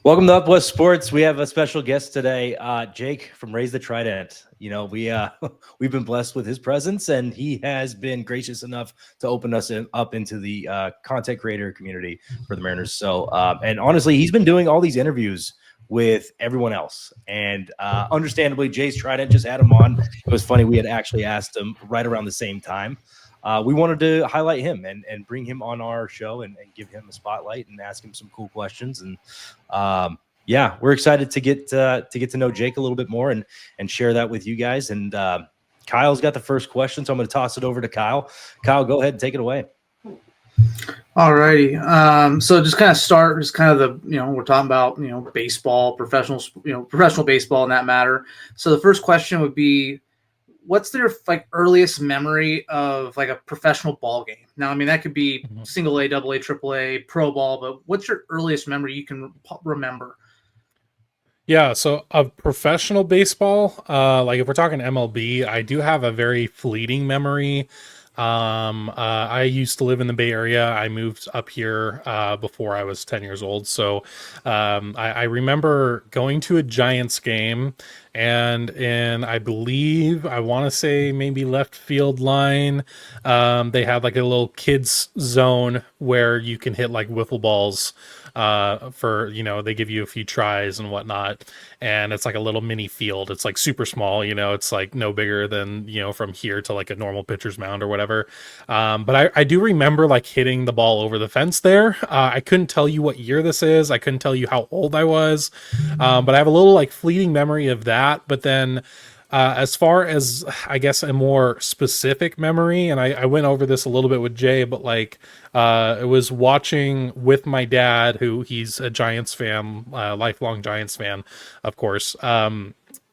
Welcome to Up West Sports. We have a special guest today, Jake from Raise the Trident. You know, we've been blessed with his presence, and he has been gracious enough to open us up into the content creator community for the Mariners. So, and honestly, he's been doing all these interviews with everyone else, and understandably, Jay's Trident just had him on. It was funny, we had actually asked him right around the same time. We wanted to highlight him and bring him on our show and give him a spotlight and ask him some cool questions. And yeah, we're excited to get to know Jake a little bit more and share that with you guys. And Kyle's got the first question, so I'm going to toss it over to Kyle. Kyle, go ahead and take it away. All righty. So just kind of start, just kind of we're talking about, baseball, professional baseball in that matter. So the first question would be, what's their earliest memory of a professional ball game? Now, I mean, that could be single A, double A, triple A, pro ball, but what's your earliest memory you can remember? Yeah, so of professional baseball, if we're talking MLB, I do have a very fleeting memory. I used to live in the Bay Area. I moved up here before I was 10 years old. So I remember going to a Giants game, and in, I believe, I want to say maybe left field line, they had a little kids zone where you can hit wiffle balls for, they give you a few tries and whatnot. And it's a little mini field. It's super small, it's no bigger than, from here to a normal pitcher's mound or whatever. But I do remember hitting the ball over the fence there. I couldn't tell you what year this is. I couldn't tell you how old I was. But I have a little fleeting memory of that. But then as far as, I guess, a more specific memory, and I went over this a little bit with Jay, but it was watching with my dad, who he's a Giants fan, lifelong Giants fan, of course,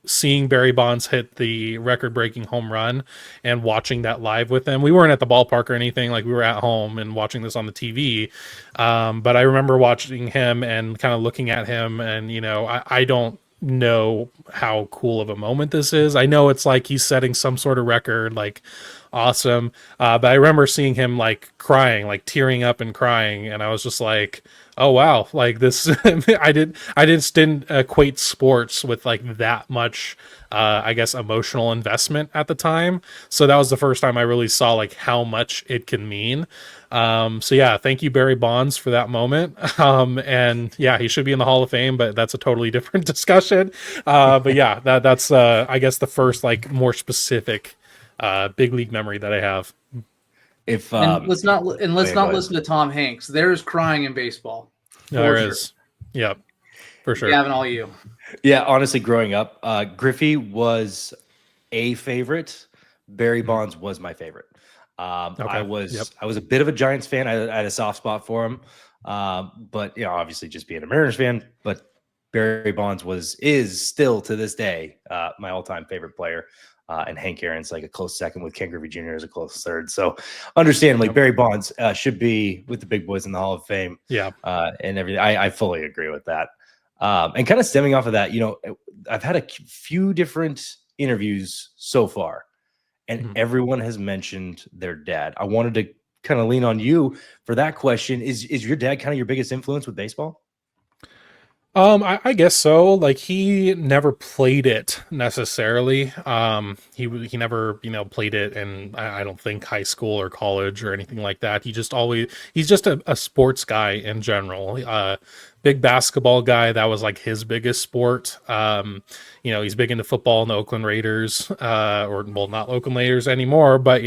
seeing Barry Bonds hit the record-breaking home run and watching that live with him. We weren't at the ballpark or anything, we were at home and watching this on the TV. But I remember watching him and kind of looking at him, and, I don't know how cool of a moment this is. I know it's he's setting some sort of record, awesome. But I remember seeing him crying, tearing up and crying, and I was just oh wow, this I didn't equate sports with that much I guess emotional investment at the time. So that was the first time I really saw how much it can mean. So yeah, thank you, Barry Bonds, for that moment. And yeah, he should be in the Hall of Fame, but that's a totally different discussion. But yeah, that's I guess the first more specific big league memory that I have. Let's not listen to Tom Hanks. There's crying in baseball. There is. Yep. For sure. Gavin, all you. Yeah, honestly, growing up, Griffey was a favorite. Barry Bonds was my favorite. Okay. I was a bit of a Giants fan. I had a soft spot for him. But obviously just being a Mariners fan, but Barry Bonds is still to this day my all-time favorite player. And Hank Aaron's a close second, with Ken Griffey Jr. as a close third. So understandably, Barry Bonds should be with the big boys in the Hall of Fame. Yeah. And everything. I fully agree with that. And kind of stemming off of that, I've had a few different interviews so far, and everyone has mentioned their dad. I wanted to kind of lean on you for that question. Is your dad kind of your biggest influence with baseball? I guess so. He never played it necessarily. He never, played it in, I don't think, high school or college or anything like that. He's just a sports guy in general. Big basketball guy. That was his biggest sport. He's big into football and the Oakland Raiders, not Oakland Raiders anymore, but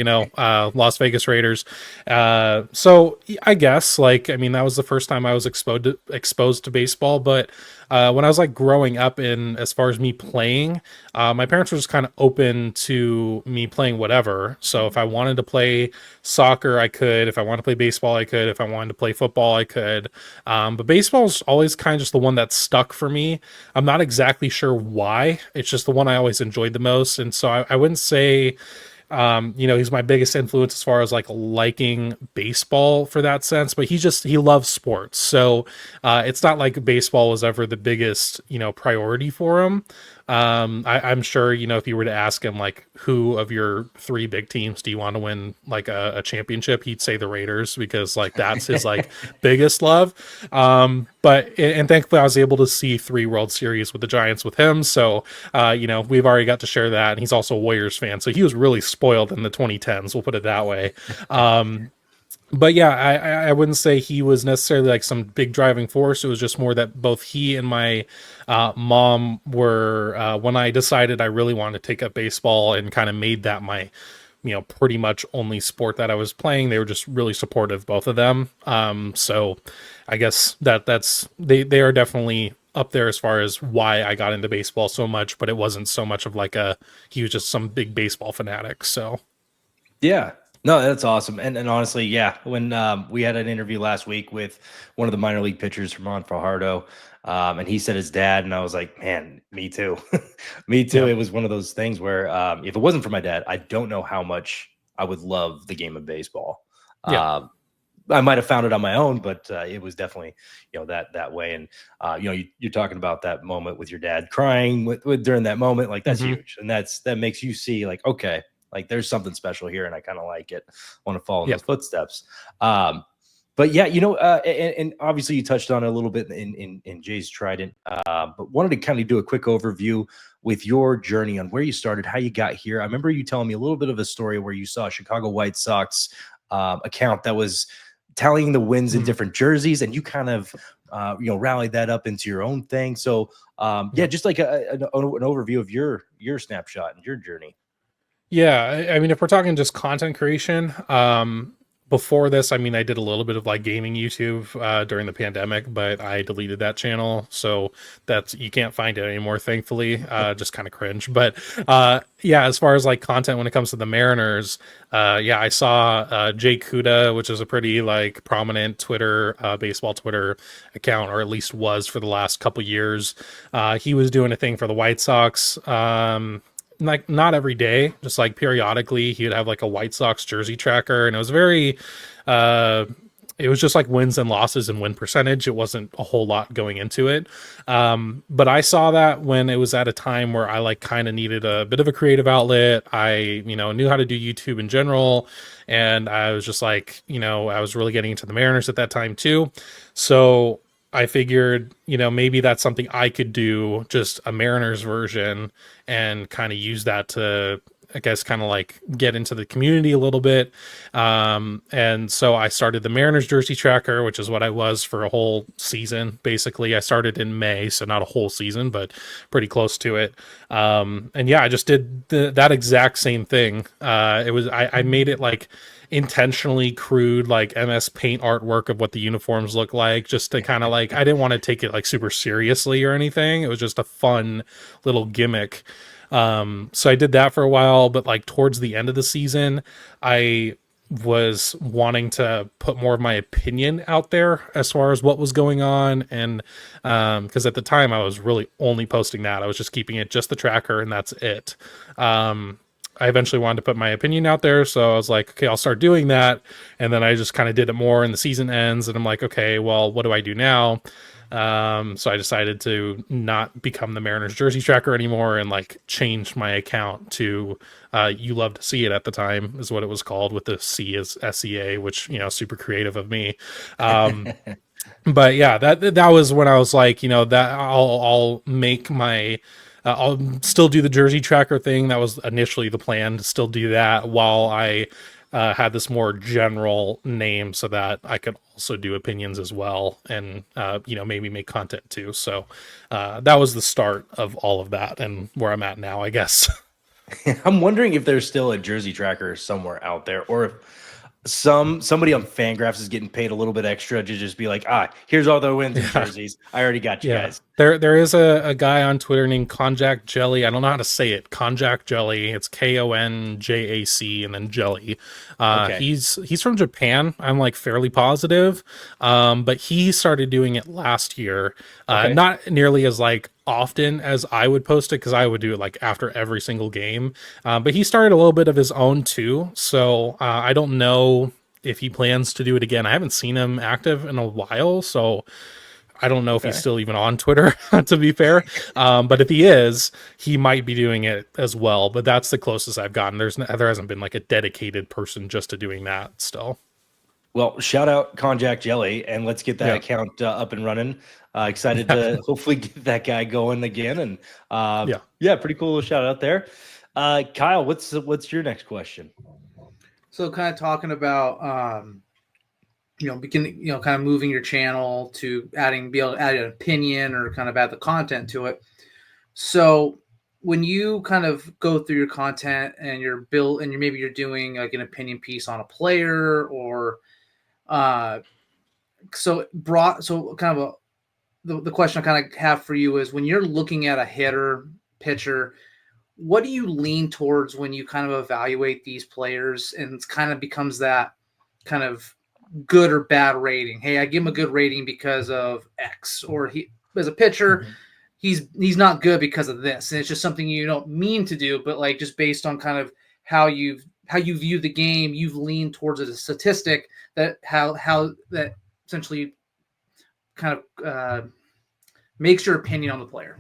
Las Vegas Raiders. So I guess that was the first time I was exposed to baseball. But when I was growing up, as far as me playing, my parents were just kind of open to me playing whatever. So if I wanted to play soccer, I could. If I wanted to play baseball, I could. If I wanted to play football, I could. But baseball's always kind of just the one that stuck for me. I'm not exactly sure why. It's just the one I always enjoyed the most. And so I wouldn't say he's my biggest influence as far as liking baseball for that sense, but he loves sports. So it's not baseball was ever the biggest, priority for him. I'm sure, if you were to ask him like, who of your three big teams do you want to win like a championship, he'd say the Raiders, because like that's his like biggest love. But thankfully I was able to see 3 World Series with the Giants with him. So, we've already got to share that. And he's also a Warriors fan. So he was really spoiled in the 2010s. We'll put it that way. But yeah, I wouldn't say he was necessarily like some big driving force. It was just more that both he and my mom were, when I decided I really wanted to take up baseball and kind of made that my, pretty much only sport that I was playing, they were just really supportive, both of them. So I guess they are definitely up there as far as why I got into baseball so much, but it wasn't so much of like he was just some big baseball fanatic. So Yeah. No, that's awesome. And honestly, yeah, when we had an interview last week with one of the minor league pitchers from Fajardo, and he said his dad, and I was like, man, me too. Me too. Yeah. It was one of those things where if it wasn't for my dad, I don't know how much I would love the game of baseball. Yeah. I might have found it on my own, but it was definitely, that way. And, you're talking about that moment with your dad crying during that moment, like that's huge. And that makes you see like, okay, like there's something special here and I kind of like it. I want to follow in those footsteps. But yeah, and obviously you touched on it a little bit in Jay's Trident, but wanted to kind of do a quick overview with your journey on where you started, how you got here. I remember you telling me a little bit of a story where you saw a Chicago White Sox account that was tallying the wins in different jerseys, and you kind of rallied that up into your own thing. So just like an overview of your snapshot and your journey. Yeah, I mean, if we're talking just content creation, before this, I mean, I did a little bit of like gaming YouTube during the pandemic, but I deleted that channel, so you can't find it anymore, thankfully. Just kind of cringe. But yeah, as far as like content when it comes to the Mariners, I saw Jay Kuda, which is a pretty like prominent Twitter, baseball Twitter account, or at least was for the last couple years. He was doing a thing for the White Sox. Like not every day, just like periodically he would have like a White Sox jersey tracker, and it was very it was just like wins and losses and win percentage. It wasn't a whole lot going into it. But I saw that when it was at a time where I like kind of needed a bit of a creative outlet. I knew how to do YouTube in general, and I was just like, I was really getting into the Mariners at that time too. So I figured, maybe that's something I could do, just a Mariners version, and kind of use that to, I guess, kind of like get into the community a little bit. And so I started the Mariners jersey tracker, which is what I was for a whole season. Basically, I started in May, so not a whole season, but pretty close to it. And yeah, I just did that exact same thing. I made it like intentionally crude, like MS Paint artwork of what the uniforms look like, just to kind of like, I didn't want to take it like super seriously or anything. It was just a fun little gimmick. So I did that for a while, but like towards the end of the season, I was wanting to put more of my opinion out there as far as what was going on. And because at the time I was really only posting that, I was just keeping it just the tracker and that's it. I eventually wanted to put my opinion out there, so I was like, okay, I'll start doing that. And then I just kind of did it more, and the season ends, and I'm like, okay, well, what do I do now? So I decided to not become the Mariners jersey tracker anymore, and like change my account to You Love to See It at the time is what it was called, with the C as SEA, which, super creative of me. But yeah, that was when I was like, that I'll make my I'll still do the jersey tracker thing. That was initially the plan, to still do that while I had this more general name, so that I could also do opinions as well, and maybe make content too. So that was the start of all of that, and where I'm at now, I guess. I'm wondering if there's still a jersey tracker somewhere out there, or if somebody on Fangraphs is getting paid a little bit extra to just be like, here's all the wins and jerseys. I already got you guys. There is a guy on Twitter named Konjac Jelly. I don't know how to say it. Konjac Jelly. It's KONJAC and then Jelly. Okay. He's from Japan. I'm like fairly positive. But he started doing it last year. Not nearly as like often as I would post it, because I would do it like after every single game. But he started a little bit of his own too. So I don't know if he plans to do it again. I haven't seen him active in a while, so I don't know if Okay. he's still even on Twitter, to be fair. But if he is, he might be doing it as well. But that's the closest I've gotten. There hasn't been like a dedicated person just to doing that still. Well, shout out Konjac Jelly, and let's get that Yeah. account up and running. Excited to hopefully get that guy going again. And yeah, pretty cool little shout out there. Kyle, what's your next question? So kind of talking about beginning, kind of moving your channel to be able to add an opinion or kind of add the content to it. So when you kind of go through your content and maybe you're doing like an opinion piece on a player or the question I kind of have for you is when you're looking at a hitter, pitcher, what do you lean towards when you kind of evaluate these players, and it kind of becomes that kind of good or bad rating? Hey, I give him a good rating because of X, or he as a pitcher, he's not good because of this, and it's just something you don't mean to do, but like just based on kind of how you view the game, you've leaned towards a statistic that how that essentially kind of makes your opinion on the player.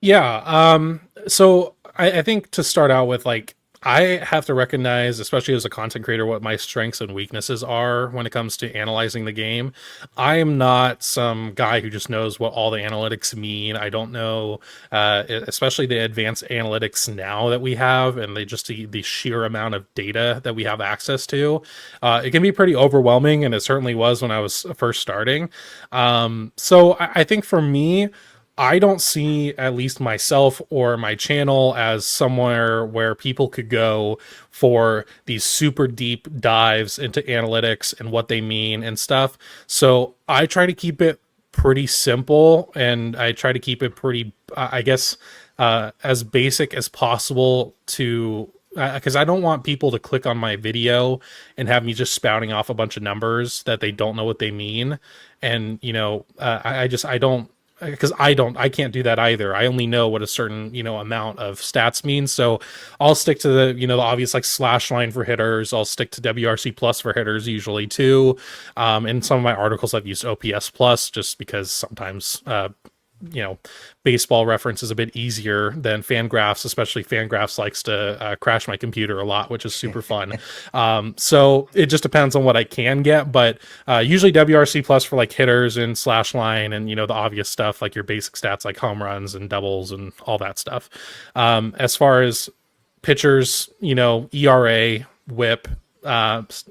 Yeah. So I think to start out with, like, I have to recognize, especially as a content creator, what my strengths and weaknesses are when it comes to analyzing the game. I am not some guy who just knows what all the analytics mean. I don't know, especially the advanced analytics now that we have, and the sheer amount of data that we have access to. It can be pretty overwhelming, and it certainly was when I was first starting. So I think for me, I don't see at least myself or my channel as somewhere where people could go for these super deep dives into analytics and what they mean and stuff. So I try to keep it pretty simple, and I try to keep it pretty, I guess, as basic as possible to because I don't want people to click on my video and have me just spouting off a bunch of numbers that they don't know what they mean. And, I don't, because I can't do that either. I only know what a certain, amount of stats means. So I'll stick to the obvious, like, slash line for hitters. I'll stick to WRC plus for hitters usually too. In some of my articles, I've used OPS plus just because sometimes, baseball reference is a bit easier than Fangraphs, especially Fangraphs likes to crash my computer a lot, which is super fun. So it just depends on what I can get, but usually WRC plus for like hitters and slash line and, the obvious stuff like your basic stats like home runs and doubles and all that stuff. As far as pitchers, ERA, whip,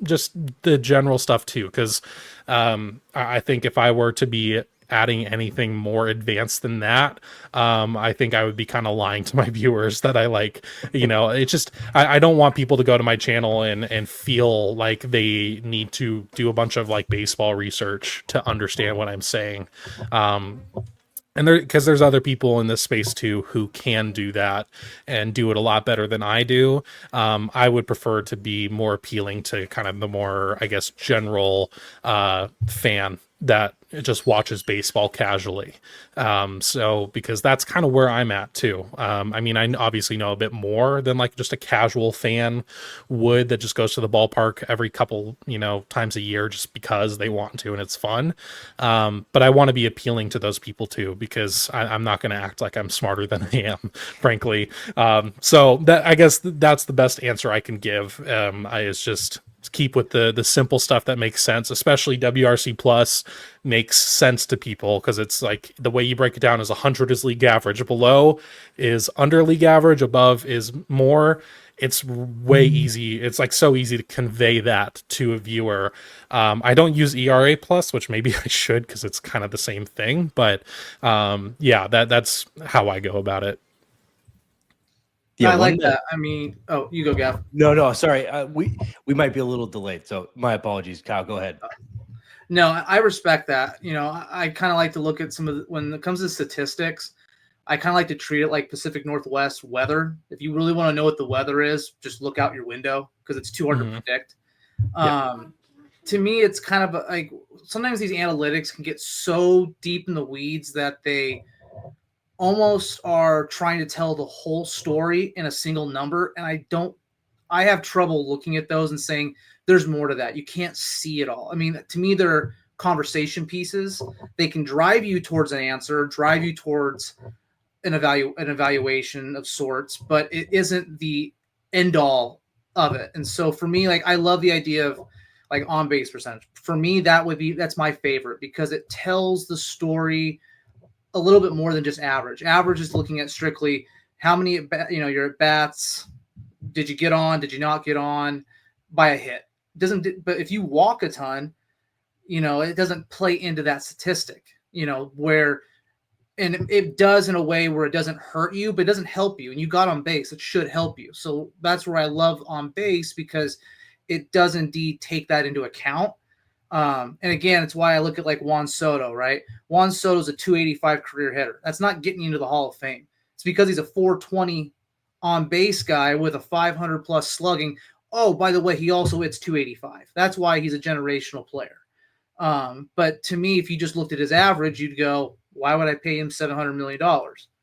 just the general stuff too, because I think if I were to be adding anything more advanced than that, I think I would be kind of lying to my viewers that I like, it's just, I don't want people to go to my channel and feel like they need to do a bunch of like baseball research to understand what I'm saying. And because there's other people in this space too who can do that and do it a lot better than I do. I would prefer to be more appealing to kind of the more, I guess, general fan that just watches baseball casually. So because that's kind of where I'm at too. I mean, I obviously know a bit more than like just a casual fan would that just goes to the ballpark every couple, times a year just because they want to and it's fun. But I want to be appealing to those people too, because I'm not going to act like I'm smarter than I am, frankly. So that, I guess that's the best answer I can give. Is just keep with the simple stuff that makes sense, especially WRC plus makes sense to people because it's like the way you break it down is 100 is league average, below is under league average, above is more. It's way easy. It's like so easy to convey that to a viewer. I don't use ERA plus, which maybe I should because it's kind of the same thing. But that's how I go about it. Yeah, I like that. I mean, oh, you go, Gav. No, sorry. We might be a little delayed, so my apologies. Kyle, go ahead. No, I respect that. I kind of like to look at when it comes to statistics, I kind of like to treat it like Pacific Northwest weather. If you really want to know what the weather is, just look out your window because it's too hard to predict. To me, it's kind of like sometimes these analytics can get so deep in the weeds that they almost are trying to tell the whole story in a single number. And I have trouble looking at those and saying there's more to that. You can't see it all. I mean, to me, they're conversation pieces. They can drive you towards an answer, drive you towards an evaluation of sorts, but it isn't the end all of it. And so for me, like, I love the idea of like on base percentage. For me, that's my favorite because it tells the story a little bit more than just average. Average is looking at strictly how many, your at bats, did you get on, did you not get on by a hit? But if you walk a ton, it doesn't play into that statistic, where, and it does in a way where it doesn't hurt you, but it doesn't help you. And you got on base, it should help you. So that's where I love on base, because it does indeed take that into account. And again, it's why I look at like Juan Soto, right? Juan Soto's a 285 career hitter. That's not getting you into the Hall of Fame. It's because he's a 420 on base guy with a 500 plus slugging. Oh, by the way, he also hits 285. That's why he's a generational player. But to me, if you just looked at his average, you'd go, why would I pay him $700 million?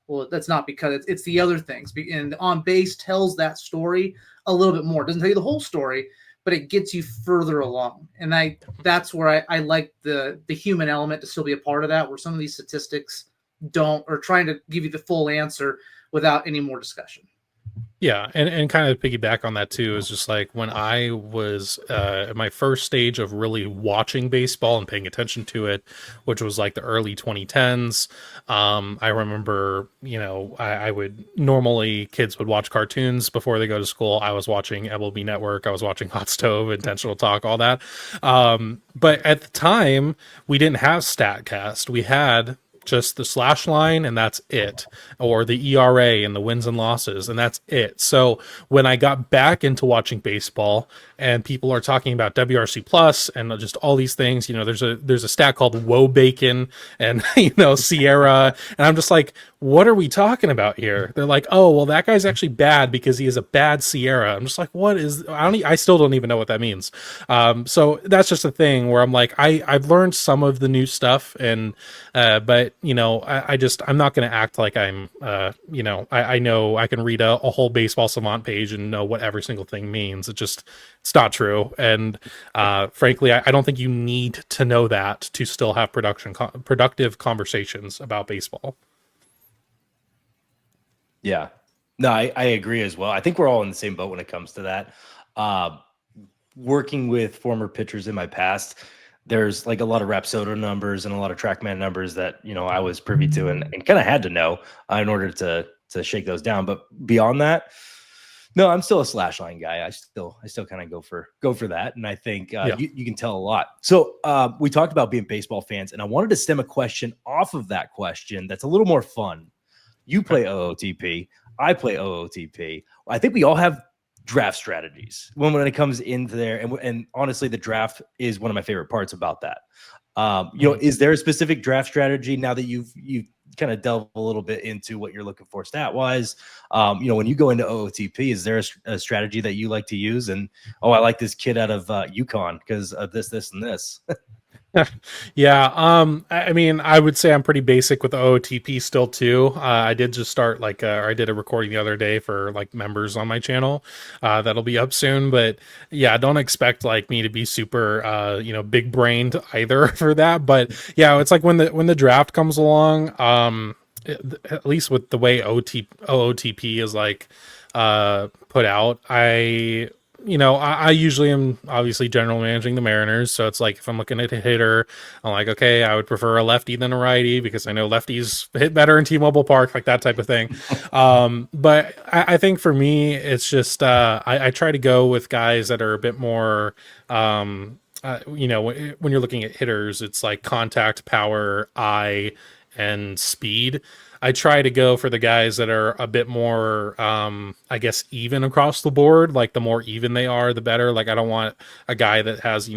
Well, that's not because it's the other things. And on base tells that story a little bit more. It doesn't tell you the whole story, but it gets you further along. And that's where I like the human element to still be a part of that, where some of these statistics don't, or trying to give you the full answer without any more discussion. Yeah, and kind of piggyback on that too is just like when I was at my first stage of really watching baseball and paying attention to it, which was like the early 2010s. I remember, I would normally, kids would watch cartoons before they go to school. I was watching MLB Network, I was watching Hot Stove, Intentional Talk, all that. But at the time, we didn't have StatCast. We had just the slash line, and that's it, or the ERA and the wins and losses, and that's it. So when I got back into watching baseball and people are talking about WRC plus and just all these things, there's a stat called Woe Bacon and Sierra, and I'm just like, what are we talking about here? They're like, oh, well, that guy's actually bad because he has a bad Sierra. I'm just like, what is, I still don't even know what that means. So that's just a thing where I'm like, I've learned some of the new stuff, and but I'm not going to act like I'm I know I can read a whole baseball savant page and know what every single thing means. It's not true. And frankly, I don't think you need to know that to still have productive conversations about baseball. Yeah, no, I agree as well. I think we're all in the same boat when it comes to that. Working with former pitchers in my past, there's like a lot of Rapsodo numbers and a lot of TrackMan numbers that, I was privy to and kind of had to know in order to shake those down. But beyond that, no, I'm still a slash line guy. I still kind of go for that. And I think you can tell a lot. So we talked about being baseball fans, and I wanted to stem a question off of that question that's a little more fun. You play OOTP. I play OOTP. I think we all have draft strategies when it comes into there. And honestly, the draft is one of my favorite parts about that. Is there a specific draft strategy now that you've kind of delved a little bit into what you're looking for stat wise? When you go into OOTP, is there a strategy that you like to use? And, I like this kid out of UConn because of this, and this. Yeah. I mean, I would say I'm pretty basic with OOTP still too. I did just start I did a recording the other day for like members on my channel. That'll be up soon, but yeah, don't expect like me to be super, big brained either for that. But yeah, it's like when the draft comes along, at least with the way OOTP is like, put out, I usually am obviously general managing the Mariners. So it's like, if I'm looking at a hitter, I'm like, okay, I would prefer a lefty than a righty because I know lefties hit better in T-Mobile Park, like that type of thing. But I think for me, it's just, I try to go with guys that are a bit more, when you're looking at hitters, it's like contact, power, eye, and speed. I try to go for the guys that are a bit more, I guess, even across the board. Like the more even they are, the better. Like I don't want a guy that has,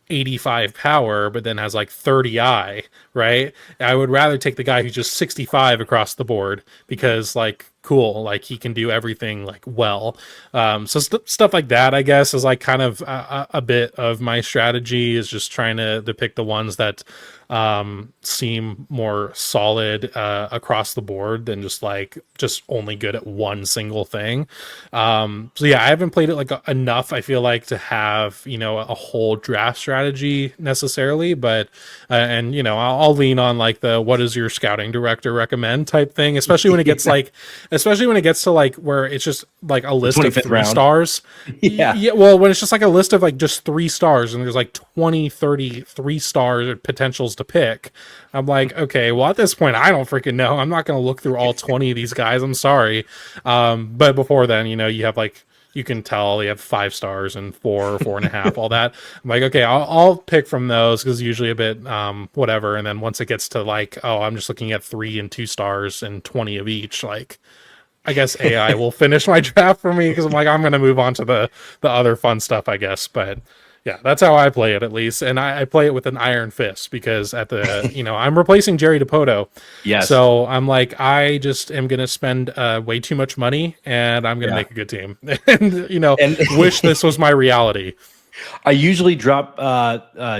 85 power, but then has like 30 eye, right? I would rather take the guy who's just 65 across the board, because like cool, like he can do everything like well. So stuff like that, I guess, is like kind of a bit of my strategy, is just trying to pick the ones that seem more solid across the board than just only good at one single thing. So yeah, I haven't played it like enough, I feel like, to have, you know, a whole draft strategy necessarily, but and you know, I'll lean on like the what does your scouting director recommend type thing, especially when it gets like, especially when it gets to like where it's just like a list of 3 round. stars. Yeah, well, when it's just like a list of like just 3 stars and there's like 20 30 3-star potentials to pick, I'm like, okay, well at this point I don't freaking know, I'm not going to look through all 20 of these guys, I'm sorry. But before then, you know, you have like, you can tell you have 5 stars and 4 or 4.5, all that. I'm like, okay, I'll pick from those, because usually a bit whatever. And then once it gets to like, oh, I'm just looking at 3 and 2 stars and 20 of each, like I guess AI will finish my draft for me, because I'm like, I'm going to move on to the other fun stuff, I guess. But yeah, that's how I play it, at least. And I play it with an iron fist, because at the, you know, I'm replacing Jerry DePoto. Yes. So I'm like, I just am going to spend way too much money, and I'm going to make a good team. And, you know, wish this was my reality. I usually drop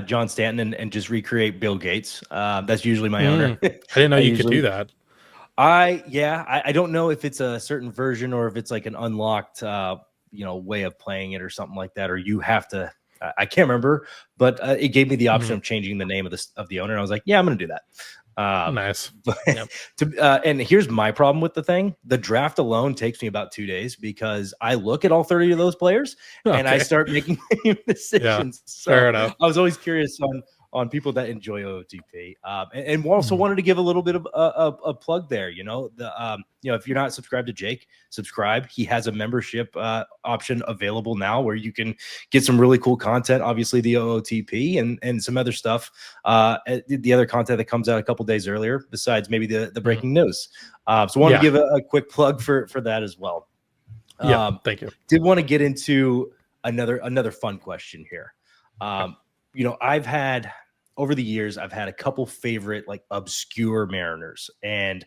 John Stanton and just recreate Bill Gates. That's usually my owner. I didn't know you could do that. I don't know if it's a certain version or if it's like an unlocked you know, way of playing it or something like that, or you have to. I can't remember, but it gave me the option of changing the name of the owner. And I was like, yeah, I'm going to do that. Nice. And here's my problem with the thing. The draft alone takes me about 2 days, because I look at all 30 of those players and I start making decisions. Yeah, so fair enough. I was always curious on people that enjoy OOTP, and also wanted to give a little bit of a plug there. You know, you know, if you're not subscribed to Jake, subscribe. He has a membership option available now where you can get some really cool content. Obviously, the OOTP and some other stuff. The other content that comes out a couple days earlier, besides maybe the breaking news. So, wanted to give a quick plug for that as well. Thank you. Did want to get into another fun question here. You know, over the years, I've had a couple favorite like obscure Mariners, and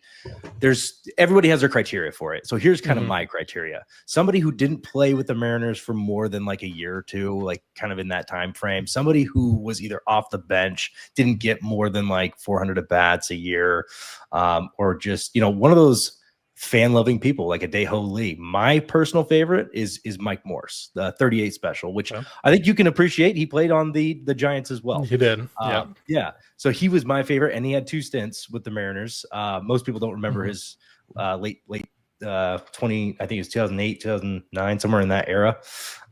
everybody has their criteria for it. So here's kind of my criteria. Somebody who didn't play with the Mariners for more than like a year or two, like kind of in that time frame. Somebody who was either off the bench, didn't get more than like 400 at bats a year, or just, you know, one of those fan-loving people like a Daeho Lee. My personal favorite is Mike Morse, the 38 special, which I think you can appreciate. He played on the Giants as well. He did. Yeah. So he was my favorite, and he had 2 stints with the Mariners. Most people don't remember his late 20, I think it was 2008, 2009, somewhere in that era.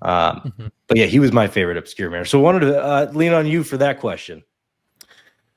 But yeah, he was my favorite obscure Mariner. So I wanted to lean on you for that question.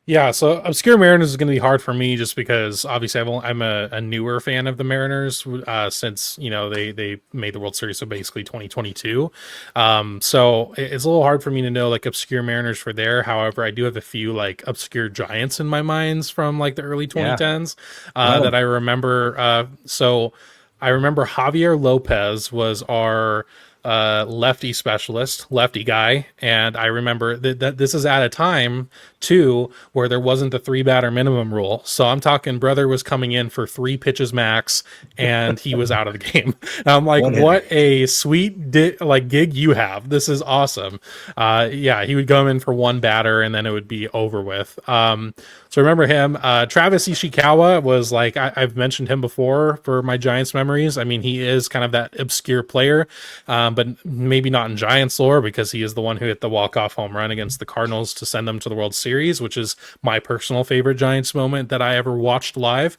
Yeah, so Obscure Mariners is going to be hard for me, just because obviously I'm a newer fan of the Mariners since, you know, they made the World Series, so basically 2022. So it's a little hard for me to know like obscure Mariners for there. However, I do have a few like obscure Giants in my minds from like the early 2010s that I remember. So I remember Javier Lopez was our lefty specialist, lefty guy, and I remember that this is at a time too where there wasn't the 3-batter minimum rule. So I'm talking brother was coming in for 3 pitches max and he was out of the game. And I'm like, what a sweet gig you have. This is awesome. Yeah, he would come in for 1 batter and then it would be over with. So remember him. Travis Ishikawa was like, I've mentioned him before for my Giants memories. I mean, he is kind of that obscure player, but maybe not in Giants lore, because he is the one who hit the walk-off home run against the Cardinals to send them to the World Series, which is my personal favorite Giants moment that I ever watched live.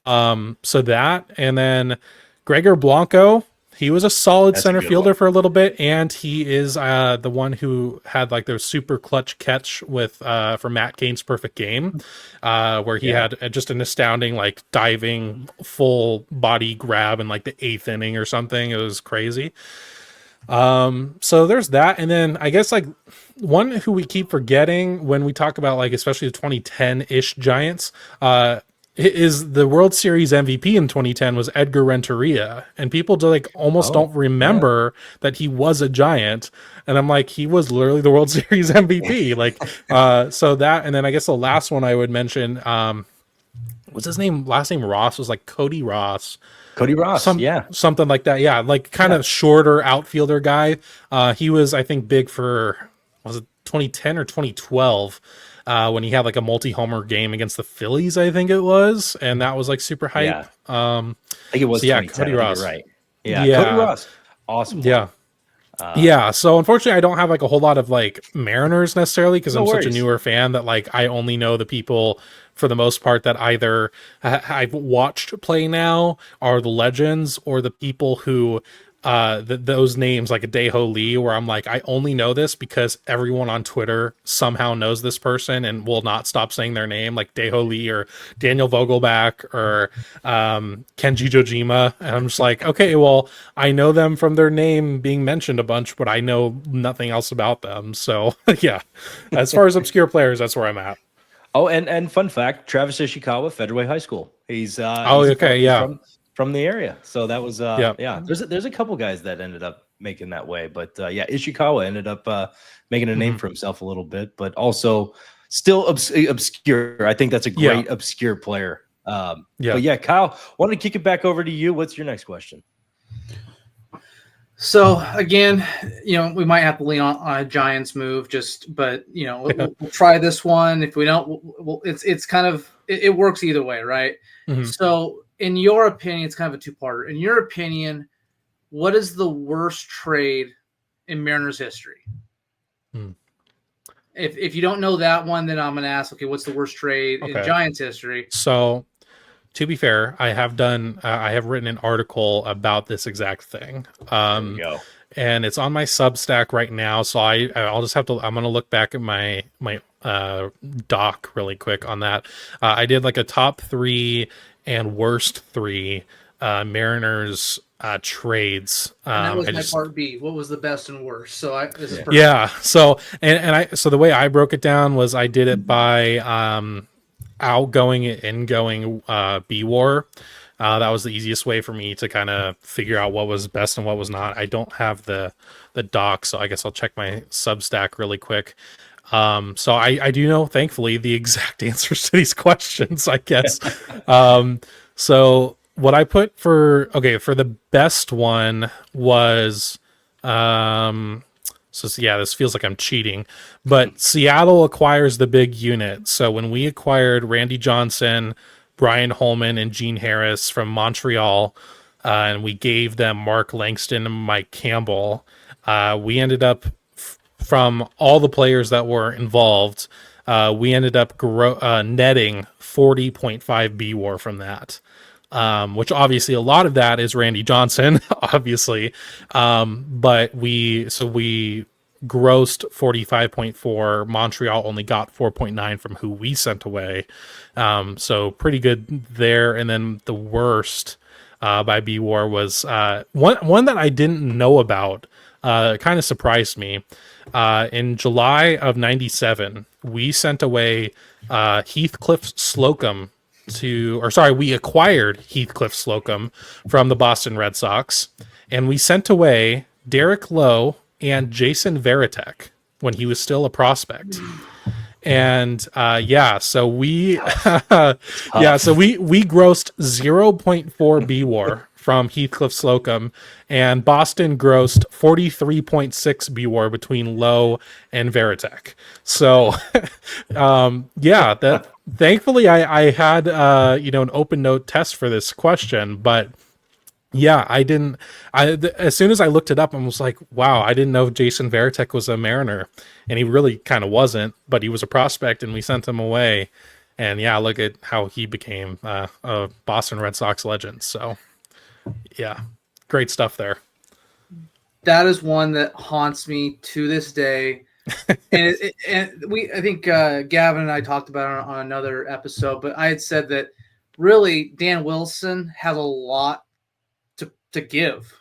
So that, and then Gregor Blanco, he was a solid center fielder for a little bit, and he is the one who had like their super clutch catch with for Matt Cain's perfect game, where he had just an astounding like diving full body grab in like the 8th inning or something. It was crazy. So there's that, and then I guess like one who we keep forgetting when we talk about like especially the 2010-ish Giants is the World Series MVP in 2010 was Edgar Renteria, and people like almost don't remember that he was a Giant, and I'm like, he was literally the World Series MVP. Like so that, and then I guess the last one I would mention what's his name, last name Ross, was like Cody Ross. Cody Ross, something like that. Yeah, like kind of shorter outfielder guy. He was, I think, big for, was it 2010 or 2012, when he had like a multi-homer game against the Phillies, I think it was, and that was like super hype. I think it was so 2010. Cody Ross, you're right. Cody Ross, awesome. Yeah, so unfortunately I don't have like a whole lot of like Mariners necessarily, because I'm such a newer fan that like I only know the people for the most part that either I've watched play now are the legends, or the people who those names like a Daeho Lee, where I'm like, I only know this because everyone on Twitter somehow knows this person and will not stop saying their name, like Daeho Lee or Daniel Vogelback or Kenji Jojima. And I'm just like, okay, well, I know them from their name being mentioned a bunch, but I know nothing else about them. So yeah, as far as obscure players, that's where I'm at. Oh, and fun fact, Travis Ishikawa, Federal High School. He's from the area. So that was there's a couple guys that ended up making that way, but Ishikawa ended up making a name for himself a little bit, but also still obscure. I think that's a great obscure player. But yeah, Kyle, wanted to kick it back over to you. What's your next question? So again, we might have to lean on a Giants move, but we'll try this one. If we don't, it's kind of, it works either way, right? Mm-hmm. So in your opinion, it's kind of a two-parter. In your opinion, what is the worst trade in Mariners history? If you don't know that one, then I'm going to ask, okay, what's the worst trade in Giants history? So to be fair, I have written an article about this exact thing. There we go. And it's on my Substack right now. So I'll just have to, I'm going to look back at my doc really quick on that. I did like a top 3 and worst 3 Mariners trades. And that was my part B. What was the best and worst? So this is perfect. Yeah. So so the way I broke it down was I did it by outgoing and ingoing B-War. That was the easiest way for me to kind of figure out what was best and what was not. I don't have the doc, so I guess I'll check my Substack really quick. So I do know, thankfully, the exact answers to these questions, I guess. So what I put for the best one was, this feels like I'm cheating, but Seattle acquires the big unit. So when we acquired Randy Johnson, Brian Holman, and Gene Harris from Montreal, and we gave them Mark Langston and Mike Campbell, we ended up, from all the players that were involved, we ended up netting 40.5 B-War from that. Which obviously a lot of that is Randy Johnson, obviously. But we grossed 45.4. Montreal only got 4.9 from who we sent away. So pretty good there. And then the worst by B-War was one that I didn't know about. Kind of surprised me. In July of 97, we sent away Heathcliff Slocum we acquired Heathcliff Slocum from the Boston Red Sox, and we sent away Derek Lowe and Jason Varitek when he was still a prospect. And so we we grossed 0.4 B-War from Heathcliff Slocum, and Boston grossed 43.6 B-War between Lowe and Varitek. So that thankfully I had an open note test for this question, but as soon as I looked it up, I was like, wow, I didn't know Jason Varitek was a Mariner, and he really kind of wasn't, but he was a prospect, and we sent him away. And look at how he became a Boston Red Sox legend. So great stuff there. That is one that haunts me to this day. I think Gavin and I talked about it on another episode, but I had said that really Dan Wilson has a lot to give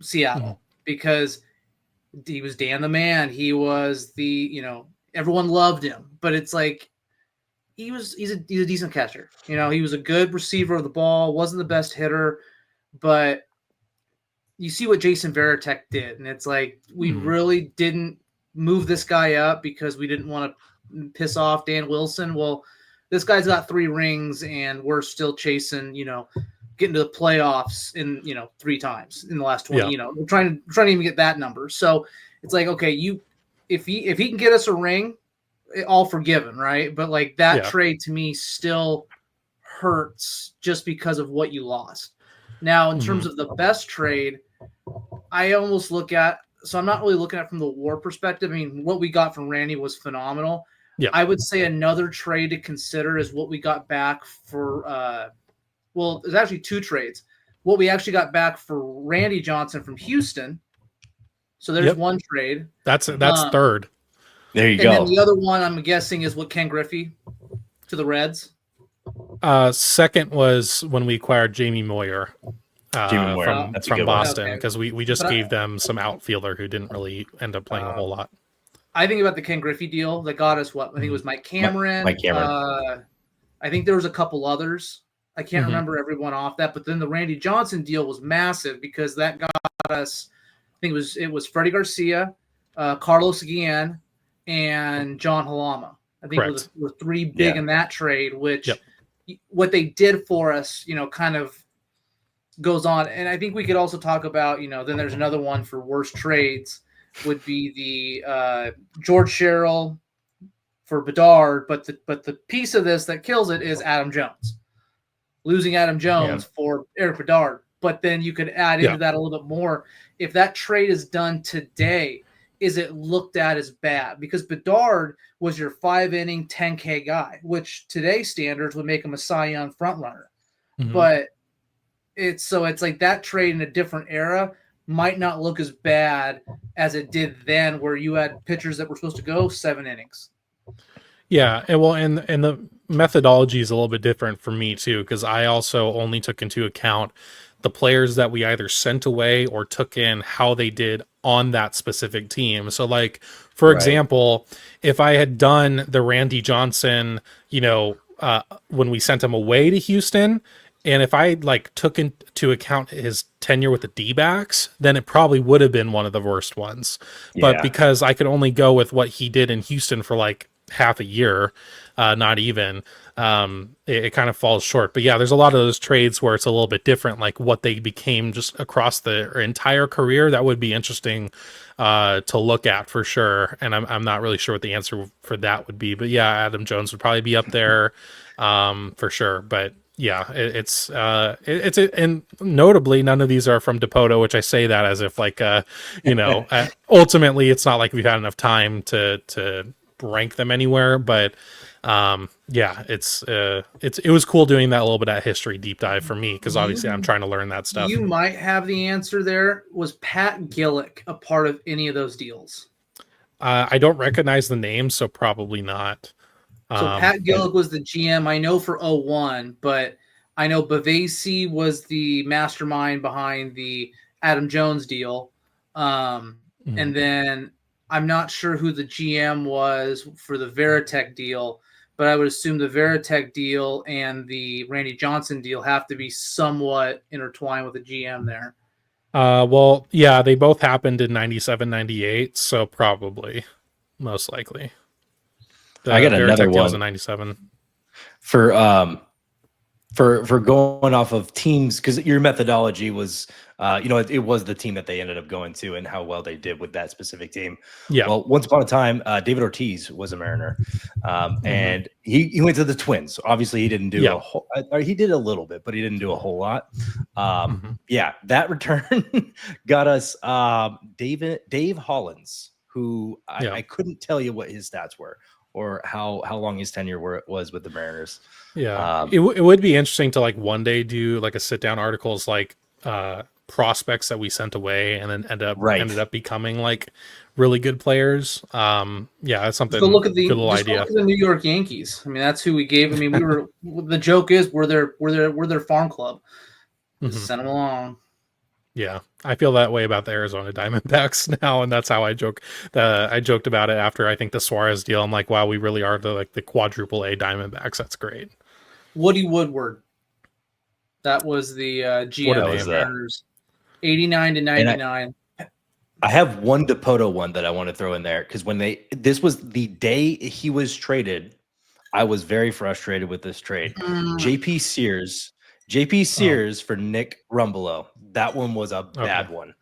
Seattle, because he was Dan the Man. He was everyone loved him, but it's like he's a decent catcher. He was a good receiver of the ball, wasn't the best hitter, but you see what Jason Varitek did, and it's like we really didn't move this guy up because we didn't want to piss off Dan Wilson. Well, this guy's got 3 rings, and we're still chasing, getting to the playoffs in 3 times in the last 20. We're trying to even get that number. So it's like, okay, if he can get us a ring, all forgiven, right? But like that trade to me still hurts just because of what you lost. Now, in terms of the best trade, I almost look at, so I'm not really looking at it from the war perspective. I mean, what we got from Randy was phenomenal. Yeah. I would say another trade to consider is what we got back for, well, there's actually 2 trades. What we actually got back for Randy Johnson from Houston. So there's one trade. That's third. There you go. And then the other one I'm guessing is what Ken Griffey to the Reds. Second was when we acquired Jamie Moyer. From Boston, because we just gave them some outfielder who didn't really end up playing a whole lot. I think about the Ken Griffey deal that got us what? I think it was Mike Cameron. Mike Cameron. I think there was a couple others. I can't remember everyone off that, but then the Randy Johnson deal was massive because that got us. I think it was Freddie Garcia, Carlos Guillen, and John Halama. I think it were 3 big in that trade. Which what they did for us, kind of goes on. And I think we could also talk about, then there's another one for worst trades would be the George Sherrill for Bedard, but the piece of this that kills it is Adam Jones. Losing Adam Jones for Eric Bedard. But then you could add into that a little bit more. If that trade is done today, is it looked at as bad? Because Bedard was your 5-inning, 10K guy, which today's standards would make him a Cy Young frontrunner. But it's like that trade in a different era might not look as bad as it did then, where you had pitchers that were supposed to go 7 innings. Yeah, and the methodology is a little bit different for me too, because I also only took into account the players that we either sent away or took in, how they did on that specific team. So like, for example, if I had done the Randy Johnson, when we sent him away to Houston, and if I took into account his tenure with the D-backs, then it probably would have been one of the worst ones. Yeah. But because I could only go with what he did in Houston for half a year, not even, it kind of falls short. But yeah, there's a lot of those trades where it's a little bit different, like what they became just across their entire career. That would be interesting to look at for sure. And I'm not really sure what the answer for that would be. But yeah, Adam Jones would probably be up there for sure. But yeah, it's and notably none of these are from Dipoto, which I say that as if ultimately it's not like we've had enough time to rank them anywhere, but it was cool doing that little bit of history deep dive for me, because obviously I'm trying to learn that stuff. You might have the answer there. Was Pat Gillick a part of any of those deals? I don't recognize the name, so probably not. So Pat Gillick was the GM, I know, for 01, but I know Bavasi was the mastermind behind the Adam Jones deal. And then I'm not sure who the GM was for the Veritek deal, but I would assume the Veritek deal and the Randy Johnson deal have to be somewhat intertwined with the GM there. Well, yeah, they both happened in 97, 98, so probably, most likely. I got another one in 97 for going off of teams, because your methodology was it was the team that they ended up going to and how well they did with that specific team. Yeah. Well, once upon a time, David Ortiz was a Mariner, and he went to the Twins. Obviously, he didn't do a whole. He did a little bit, but he didn't do a whole lot. Yeah, that return got us Dave Hollins, who I couldn't tell you what his stats were or how long his tenure was with the Mariners. Yeah, it would be interesting to one day do a sit down articles prospects that we sent away and then ended up becoming really good players. Yeah, that's something. So look at good idea. Look at the New York Yankees. I mean, that's who we gave. I mean, we were. The joke is we're their farm club. Just send them along. Yeah, I feel that way about the Arizona Diamondbacks now, and that's how I joke. I joked about it after I think the Suarez deal. I'm like, wow, we really are the quadruple A Diamondbacks. That's great. Woody Woodward. That was the GM of the Mariners. 89 to 99. I have one Dipoto one that I want to throw in there, because this was the day he was traded. I was very frustrated with this trade. JP Sears JP Sears for Nick Rumbelow. That one was a bad Okay. one.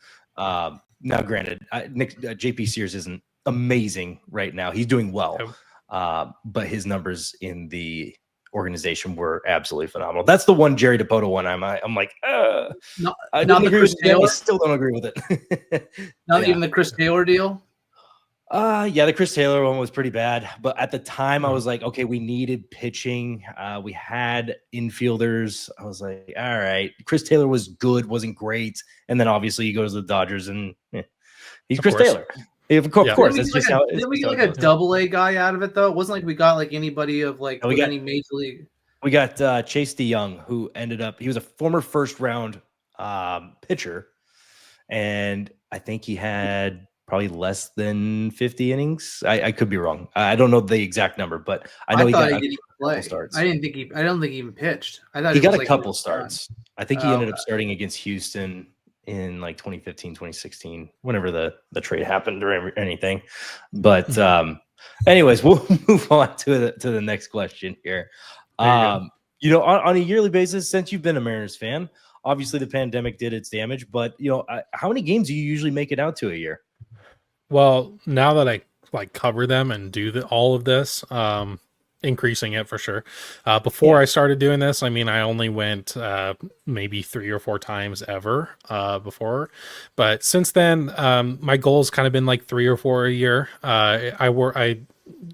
Now, granted, JP Sears isn't amazing right now. He's doing well, but his numbers in the organization were absolutely phenomenal. That's the one Jerry DePoto one. I'm like, I didn't agree with it. I still don't agree with it. Not even the Chris Taylor deal. Yeah, the Chris Taylor one was pretty bad, but at the time I was like, okay, we needed pitching. We had infielders. I was like, all right, Chris Taylor was good, wasn't great, and then obviously he goes to the Dodgers, and he's Chris Taylor. Of course, that's just how. Did we get like a double-A guy out of it though? It wasn't like we got like anybody of like any major league. We got Chase DeYoung, who ended up. He was a former first-round pitcher, and I think he had probably less than 50 innings. I could be wrong. I don't know the exact number, but I know he got a couple starts. I don't think he even pitched. I thought he got a couple starts. I think he ended up starting against Houston in like 2015, 2016, whenever the trade happened or anything. But anyways, we'll move on to the next question here. On a yearly basis, since you've been a Mariners fan, obviously the pandemic did its damage, but how many games do you usually make it out to a year? Well, now that I like cover them and do all of this, increasing it for sure. Before I started doing this, I mean, I only went maybe 3 or 4 times ever before, but since then, my goal has kind of been like 3 or 4 a year. I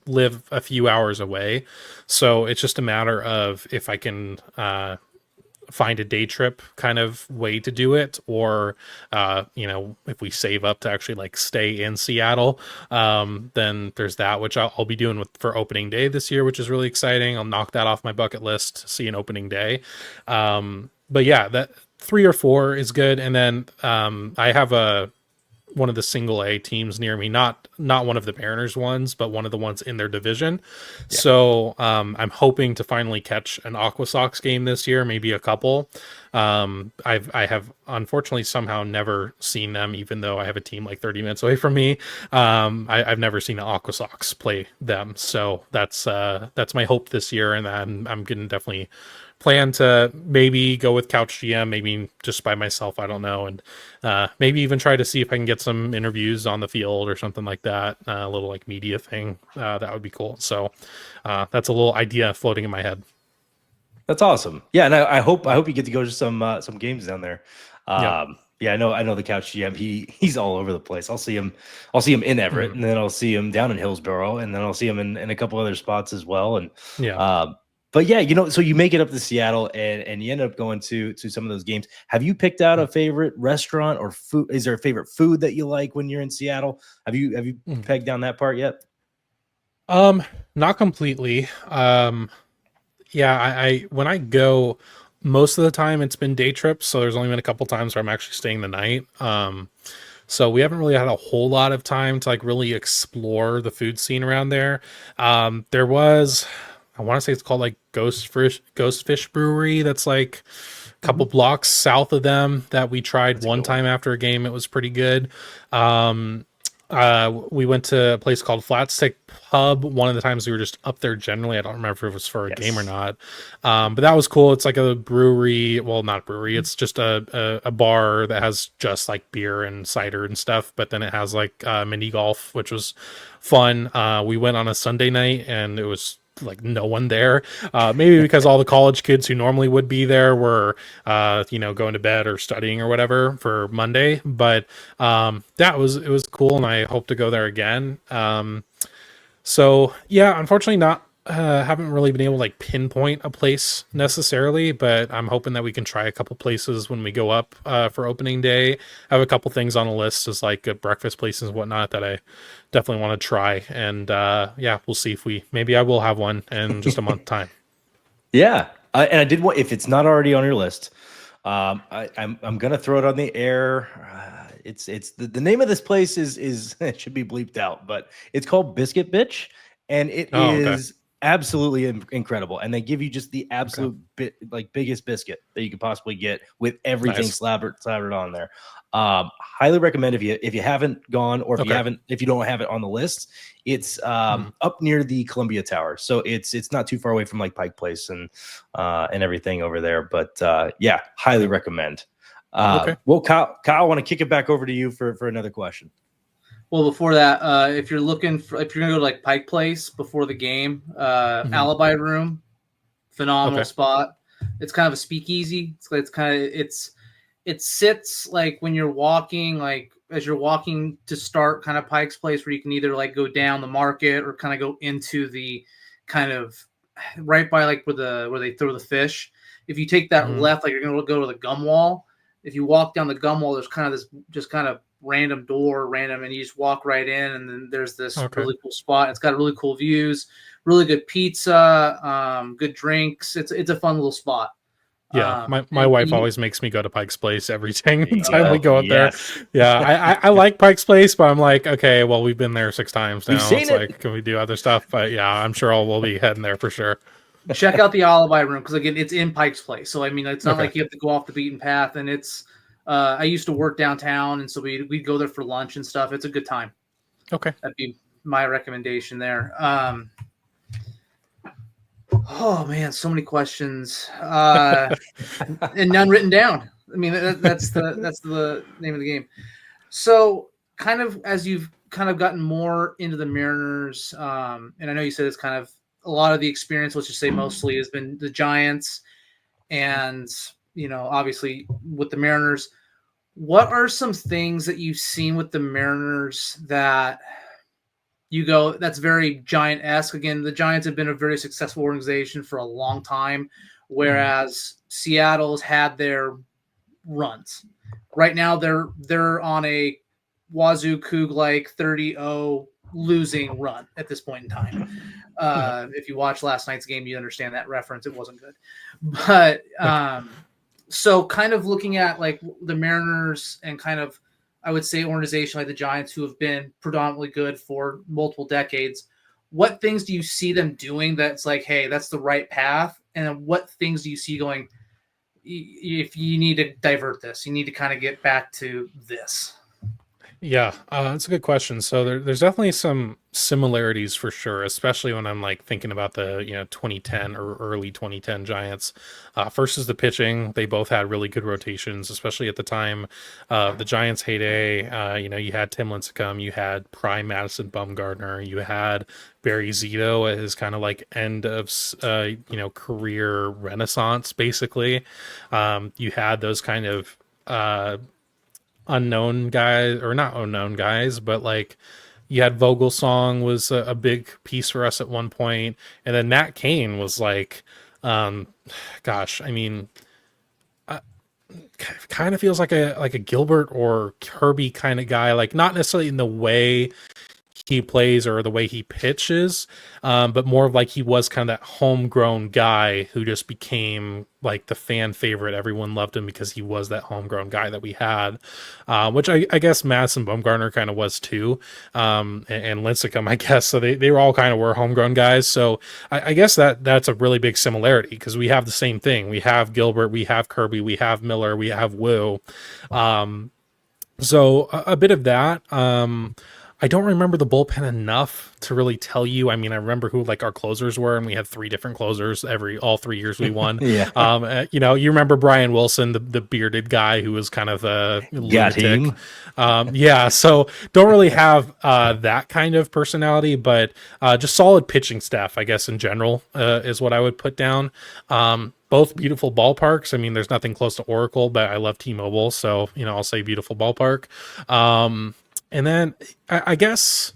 live a few hours away, so it's just a matter of if I can find a day trip kind of way to do it, or if we save up to actually like stay in Seattle, then there's that, which I'll be doing for opening day this year, which is really exciting. I'll knock that off my bucket list to see an opening day. But yeah, that 3 or 4 is good. And then I have one of the single A teams near me, not one of the Mariners ones, but one of the ones in their division. Yeah. So I'm hoping to finally catch an Aqua Sox game this year, maybe a couple. I have unfortunately somehow never seen them, even though I have a team like 30 minutes away from me. I've never seen the Aqua Sox play them. So that's my hope this year. And I'm going to definitely plan to maybe go with Couch GM, maybe just by myself, I don't know, and maybe even try to see if I can get some interviews on the field or something like that, a little like media thing. That would be cool. So that's a little idea floating in my head. That's awesome. Yeah, and I hope you get to go to some games down there. Yeah, I know the Couch GM. He's all over the place. I'll see him in Everett, and then I'll see him down in Hillsborough, and then I'll see him in a couple other spots as well. And but yeah, so you make it up to Seattle and you end up going to some of those games. Have you picked out a favorite restaurant or food? Is there a favorite food that you like when you're in Seattle? Have you pegged down that part yet? Not completely. Yeah, I when I go, most of the time it's been day trips, so there's only been a couple times where I'm actually staying the night. So we haven't really had a whole lot of time to like really explore the food scene around there. There was, I want to say it's called like Ghost Fish Brewery. That's like a couple blocks south of them that we tried one time after a game. It was pretty good. We went to a place called Flat Stick Pub. One of the times we were just up there generally. I don't remember if it was for a game or not. But that was cool. It's like a brewery. Well, not brewery. It's just a bar that has just like beer and cider and stuff. But then it has like mini golf, which was fun. We went on a Sunday night and it was like no one there, maybe because all the college kids who normally would be there were going to bed or studying or whatever for Monday, but it was cool and I hope to go there again. So yeah, unfortunately haven't really been able to like pinpoint a place necessarily, but I'm hoping that we can try a couple places when we go up for opening day. I have a couple things on a list as like breakfast places and whatnot that I definitely want to try. And we'll see if maybe I will have one in just a month time. Yeah. And I did want, if it's not already on your list, I'm going to throw it on the air. It's the name of this place is it should be bleeped out, but it's called Biscuit Bitch. And it is absolutely incredible, and they give you just the absolute biggest biscuit that you could possibly get with everything slathered on there. Highly recommend if you haven't gone, or if you don't have it on the list. It's up near the Columbia Tower, so it's not too far away from like Pike Place and everything over there. But yeah, highly recommend. Well, Kyle, I want to kick it back over to you for another question. Well, before that, if you're gonna go to like Pike Place before the game, Alibi Room, phenomenal spot. It's kind of a speakeasy. It sits like when you're walking, like as you're walking to start kind of Pike's Place, where you can either like go down the market or kind of go into the kind of right by like where they throw the fish. If you take that left, like you're gonna go to the gum wall. If you walk down the gum wall, there's kind of this just kind of random door, and you just walk right in, and then there's this really cool spot. It's got really cool views, really good pizza, good drinks. It's a fun little spot. Yeah, my wife always makes me go to Pike's Place every time we go up there. Yeah, I like Pike's Place, but I'm like, okay, well, we've been there 6 times now. It's like, can we do other stuff? But yeah, I'm sure we'll be heading there for sure. Check out the Alibi Room, because again, it's in Pike's Place. So I mean, it's not like you have to go off the beaten path. And it's I used to work downtown, and so we'd go there for lunch and stuff. It's a good time. Okay, that'd be my recommendation there. Oh man, so many questions, and none written down. I mean, that's the name of the game. So, kind of as you've kind of gotten more into the Mariners, and I know you said it's kind of a lot of the experience, let's just say mostly, has been the Giants, and obviously with the Mariners. What are some things that you've seen with the Mariners that you go, that's very Giant-esque? Again, the Giants have been a very successful organization for a long time, whereas Seattle's had their runs. Right now, they're on a Wazoo Coug like 30-0 losing run at this point in time. If you watch last night's game, you understand that reference. It wasn't good, but so kind of looking at like the Mariners and kind of, I would say, organization like the Giants, who have been predominantly good for multiple decades. What things do you see them doing that's like, hey, that's the right path? And what things do you see going, if you need to divert this, you need to kind of get back to this? Yeah, that's a good question. So there's definitely some similarities for sure, especially when I'm like thinking about the 2010 or early 2010 Giants. First is the pitching. They both had really good rotations, especially at the time of the Giants' heyday. You had Tim Lincecum, you had prime Madison Bumgarner, you had Barry Zito at his kind of like end of career renaissance, basically. You had those kind of unknown guys, or not unknown guys, but like you had Vogelsong was a big piece for us at one point, and then Matt Cain was like, gosh, I mean, kind of feels like a Gilbert or Kirby kind of guy, like not necessarily in the way he plays or the way he pitches, but more of like he was kind of that homegrown guy who just became like the fan favorite. Everyone loved him because he was that homegrown guy that we had, which I guess Madison Bumgarner kind of was too, and Lincecum, I guess. So they were all kind of were homegrown guys. So I guess that's a really big similarity, because we have the same thing. We have Gilbert, we have Kirby, we have Miller, we have Wu. So a bit of that. I don't remember the bullpen enough to really tell you. I mean, I remember who like our closers were, and we had 3 different closers all 3 years we won. Yeah. You remember Brian Wilson, the bearded guy who was kind of a lunatic. Yeah. So don't really have that kind of personality, but just solid pitching staff, I guess, in general, is what I would put down. Both beautiful ballparks. I mean, there's nothing close to Oracle, but I love T-Mobile, so I'll say beautiful ballpark. And then I guess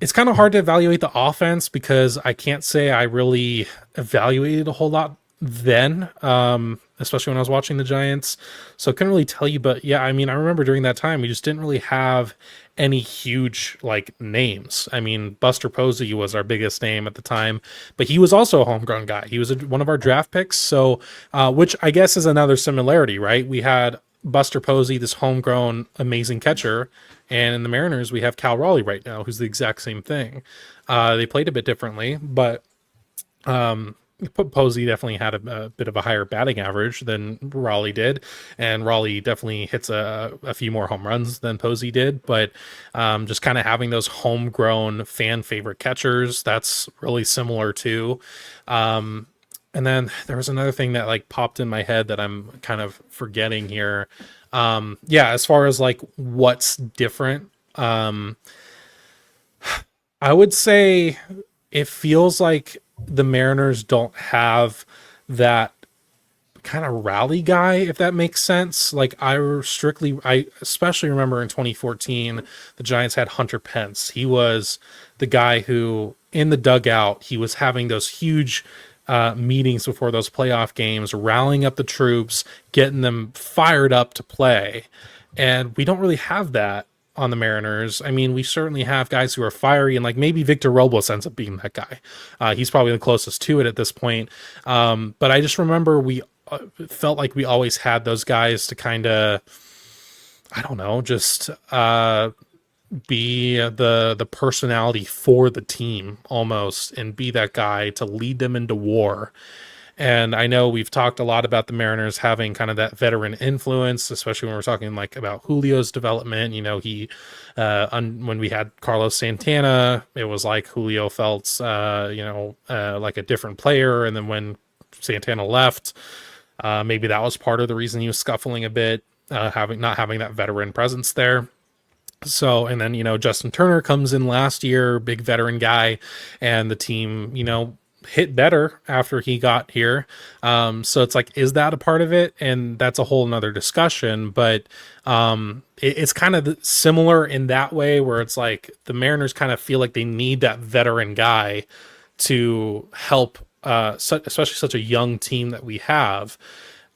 it's kind of hard to evaluate the offense, because I can't say I really evaluated a whole lot then, especially when I was watching the Giants. So I couldn't really tell you, but yeah, I mean, I remember during that time, we just didn't really have any huge like names. I mean, Buster Posey was our biggest name at the time, but he was also a homegrown guy. He was one of our draft picks. So, which I guess is another similarity, right? We had Buster Posey, this homegrown amazing catcher, and in the Mariners we have Cal Raleigh right now, who's the exact same thing. They played a bit differently, but Posey definitely had a bit of a higher batting average than Raleigh did, and Raleigh definitely hits a few more home runs than Posey did. But just kind of having those homegrown fan favorite catchers, that's really similar too. And then there was another thing that like popped in my head that I'm kind of forgetting here. Yeah, as far as like what's different, I would say it feels like the Mariners don't have that kind of rally guy, if that makes sense. Like I especially remember in 2014, the Giants had Hunter Pence. He was the guy who in the dugout, he was having those huge meetings before those playoff games, rallying up the troops, getting them fired up to play. And we don't really have that on the Mariners. I mean, we certainly have guys who are fiery, and like maybe Victor Robles ends up being that guy. He's probably the closest to it at this point. But I just remember we felt like we always had those guys to kind of, I don't know, just be the personality for the team almost, and be that guy to lead them into war. And I know we've talked a lot about the Mariners having kind of that veteran influence, especially when we're talking like about Julio's development. You know, when we had Carlos Santana, it was like Julio felt, like a different player. And then when Santana left, maybe that was part of the reason he was scuffling a bit, not having that veteran presence there. So, and then, Justin Turner comes in last year, big veteran guy, and the team, hit better after he got here. So it's like, is that a part of it? And that's a whole nother discussion, but it's kind of similar in that way, where it's like the Mariners kind of feel like they need that veteran guy to help, especially such a young team that we have.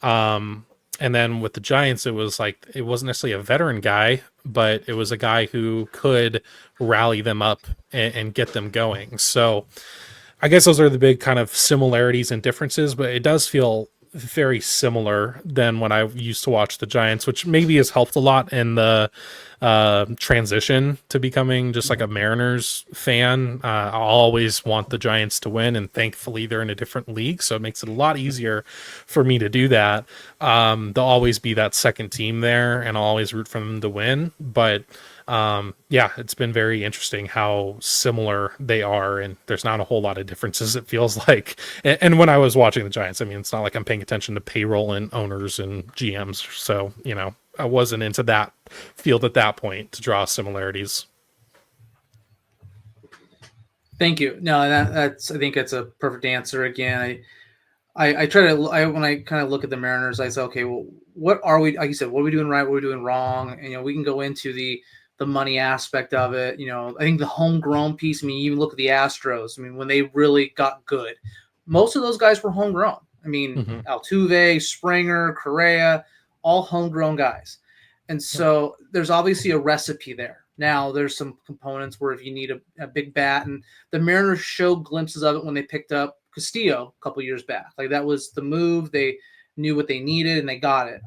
And then with the Giants, it was like, it wasn't necessarily a veteran guy, but it was a guy who could rally them up and get them going. So I guess those are the big kind of similarities and differences, but it does feel very similar than when I used to watch the Giants, which maybe has helped a lot in the transition to becoming just like a Mariners fan. I'll always want the Giants to win, and thankfully they're in a different league, so it makes it a lot easier for me to do that. There'll always be that second team there, and I'll always root for them to win, but yeah, it's been very interesting how similar they are, and there's not a whole lot of differences, it feels like. And when I was watching the Giants, I mean, it's not like I'm paying attention to payroll and owners and GMs, so I wasn't into that field at that point to draw similarities. Thank you. No, that's I think that's a perfect answer. Again, I try to when I kind of look at the Mariners, I say, okay, well, what are we? Like you said, what are we doing right? What are we doing wrong? And we can go into the money aspect of it. I think the homegrown piece. I mean, you even look at the Astros. I mean, when they really got good, most of those guys were homegrown. I mean, Altuve, Springer, Correa, all homegrown guys. And so there's obviously a recipe there. Now there's some components where if you need a big bat, and the Mariners showed glimpses of it when they picked up Castillo a couple years back. Like that was the move. They knew what they needed and they got it.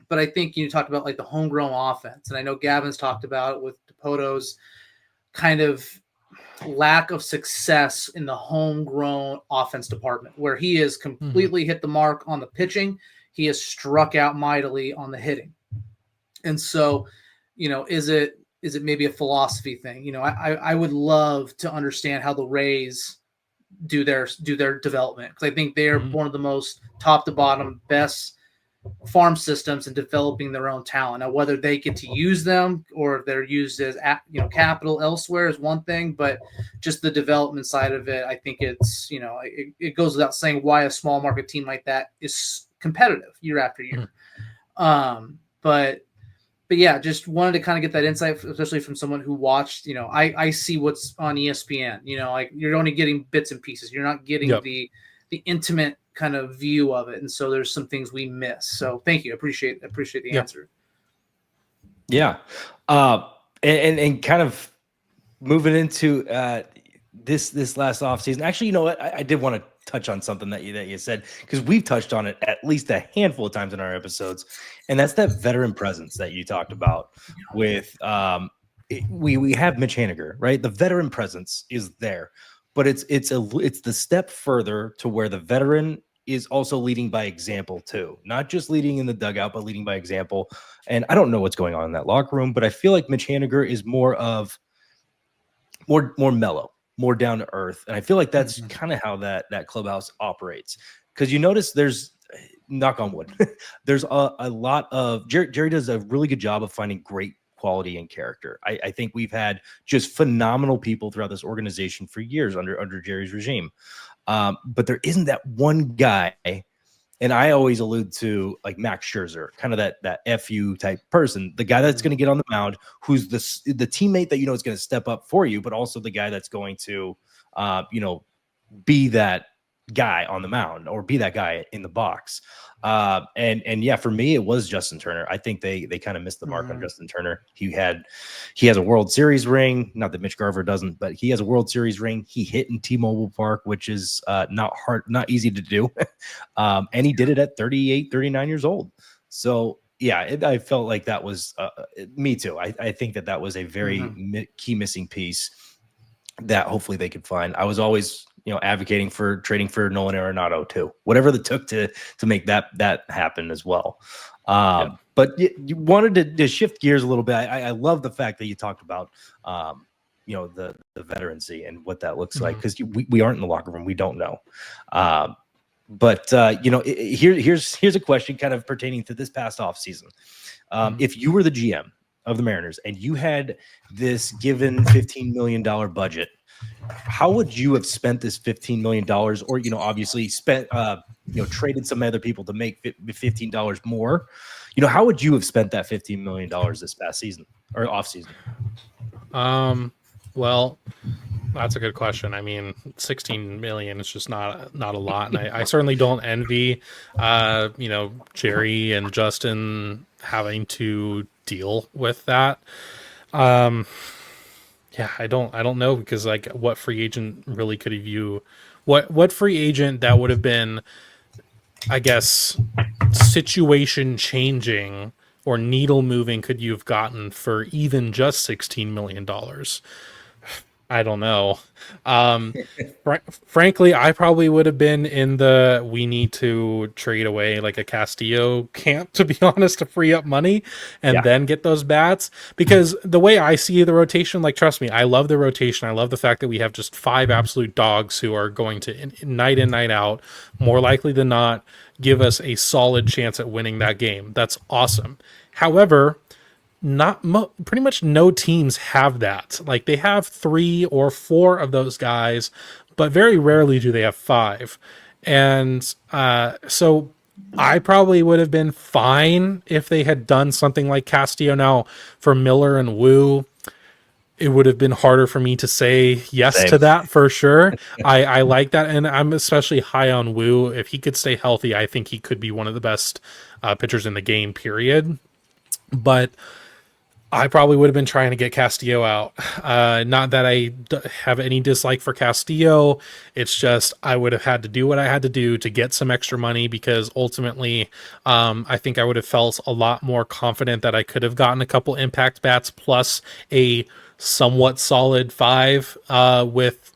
But I think you talked about like the homegrown offense. And I know Gavin's talked about it with DePoto's kind of lack of success in the homegrown offense department, where he has completely hit the mark on the pitching. He has struck out mightily on the hitting. And so, is it maybe a philosophy thing? I would love to understand how the Rays do their development, because I think they are one of the most top to bottom best farm systems in developing their own talent. Now, whether they get to use them or if they're used as capital elsewhere is one thing, but just the development side of it, I think it's it goes without saying why a small market team like that is competitive year after year. But yeah, just wanted to kind of get that insight, especially from someone who watched. I see what's on ESPN. Like you're only getting bits and pieces. You're not getting the intimate kind of view of it, and so there's some things we miss. So thank you, appreciate the answer. Yeah, and kind of moving into this last offseason. Actually, you know what? I did want to touch on something that you said, because we've touched on it at least a handful of times in our episodes, and that's that veteran presence that you talked about. With we have Mitch Haniger, right? The veteran presence is there, but it's the step further to where the veteran is also leading by example too, not just leading in the dugout, but leading by example. And I don't know what's going on in that locker room, but I feel like Mitch Haniger is more mellow, more down to earth, and I feel like that's kind of how that clubhouse operates. Because you notice there's, knock on wood, there's a lot of Jerry does a really good job of finding great quality and character. I think we've had just phenomenal people throughout this organization for years under Jerry's regime. But there isn't that one guy, and I always allude to like Max Scherzer, kind of that FU type person, the guy that's going to get on the mound, who's the teammate that is going to step up for you, but also the guy that's going to, be that guy on the mound or be that guy in the box. And yeah, for me, it was Justin Turner. I think they kind of missed the mark on Justin Turner. He has a World Series ring, not that Mitch Garver doesn't, but he has a World Series ring. He hit in T-Mobile Park, which is not easy to do. And he did it at 38, 39 years old. So yeah, I felt like that was me too. I think that was a very key missing piece that hopefully they could find. I was always, advocating for trading for Nolan Arenado too, whatever it took to make that happen as well. But you wanted to shift gears a little bit. I love the fact that you talked about, the veterancy and what that looks like, because we aren't in the locker room. We don't know. But here's a question kind of pertaining to this past off season. If you were the GM of the Mariners and you had this given $15 million budget, how would you have spent this $15 million, or, obviously spent, traded some other people to make $15 more? How would you have spent that $15 million this past season or off season? Well, that's a good question. I mean, 16 million is just not a lot. And I certainly don't envy, Jerry and Justin having to deal with that. Yeah, I don't know, because like what free agent really could have what free agent that would have been, I guess, situation changing or needle moving could you have gotten for even just $16 million? I don't know. Frankly, I probably would have been in the we need to trade away like a Castillo camp, to be honest, to free up money and then get those bats. Because the way I see the rotation, like, trust me, I love the rotation. I love the fact that we have just 5 absolute dogs who are going to night in, night out, more likely than not, give us a solid chance at winning that game. That's awesome. However, pretty much no teams have that. Like, they have 3 or 4 of those guys, but very rarely do they have 5. And so I probably would have been fine if they had done something like Castillo. Now, for Miller and Wu, it would have been harder for me to say yes to that for sure. I like that, and I'm especially high on Wu. If he could stay healthy, I think he could be one of the best pitchers in the game, period. But I probably would have been trying to get Castillo out. Not that I have any dislike for Castillo. It's just I would have had to do what I had to do to get some extra money, because ultimately I think I would have felt a lot more confident that I could have gotten a couple impact bats plus a somewhat solid 5 with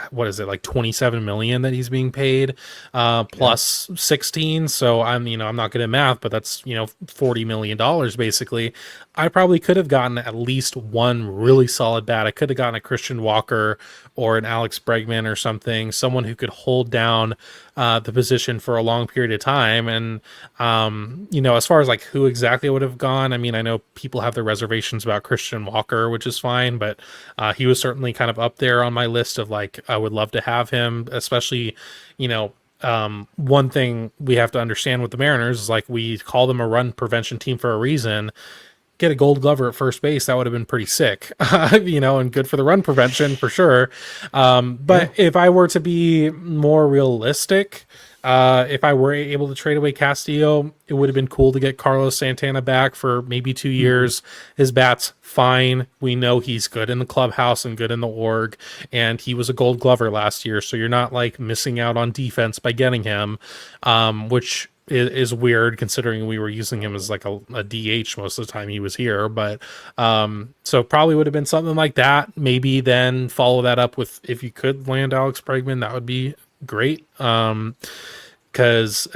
what is it, like 27 million that he's being paid plus 16. So I'm not good at math, but that's $40 million basically. I probably could have gotten at least one really solid bat. I could have gotten a Christian Walker or an Alex Bregman or something, someone who could hold down the position for a long period of time. And as far as like who exactly would have gone, I mean, I know people have their reservations about Christian Walker, which is fine, but he was certainly kind of up there on my list of like, I would love to have him, especially, one thing we have to understand with the Mariners is like, we call them a run prevention team for a reason. Get a Gold Glover at first base, that would have been pretty sick, and good for the run prevention for sure. But if I were to be more realistic, if I were able to trade away Castillo, it would have been cool to get Carlos Santana back for maybe 2 years. His bat's fine. We know he's good in the clubhouse and good in the org, and he was a Gold Glover last year, so you're not like missing out on defense by getting him, which is weird considering we were using him as like a DH most of the time he was here. But so probably would have been something like that. Maybe then follow that up with, if you could land Alex Bregman, that would be great. Because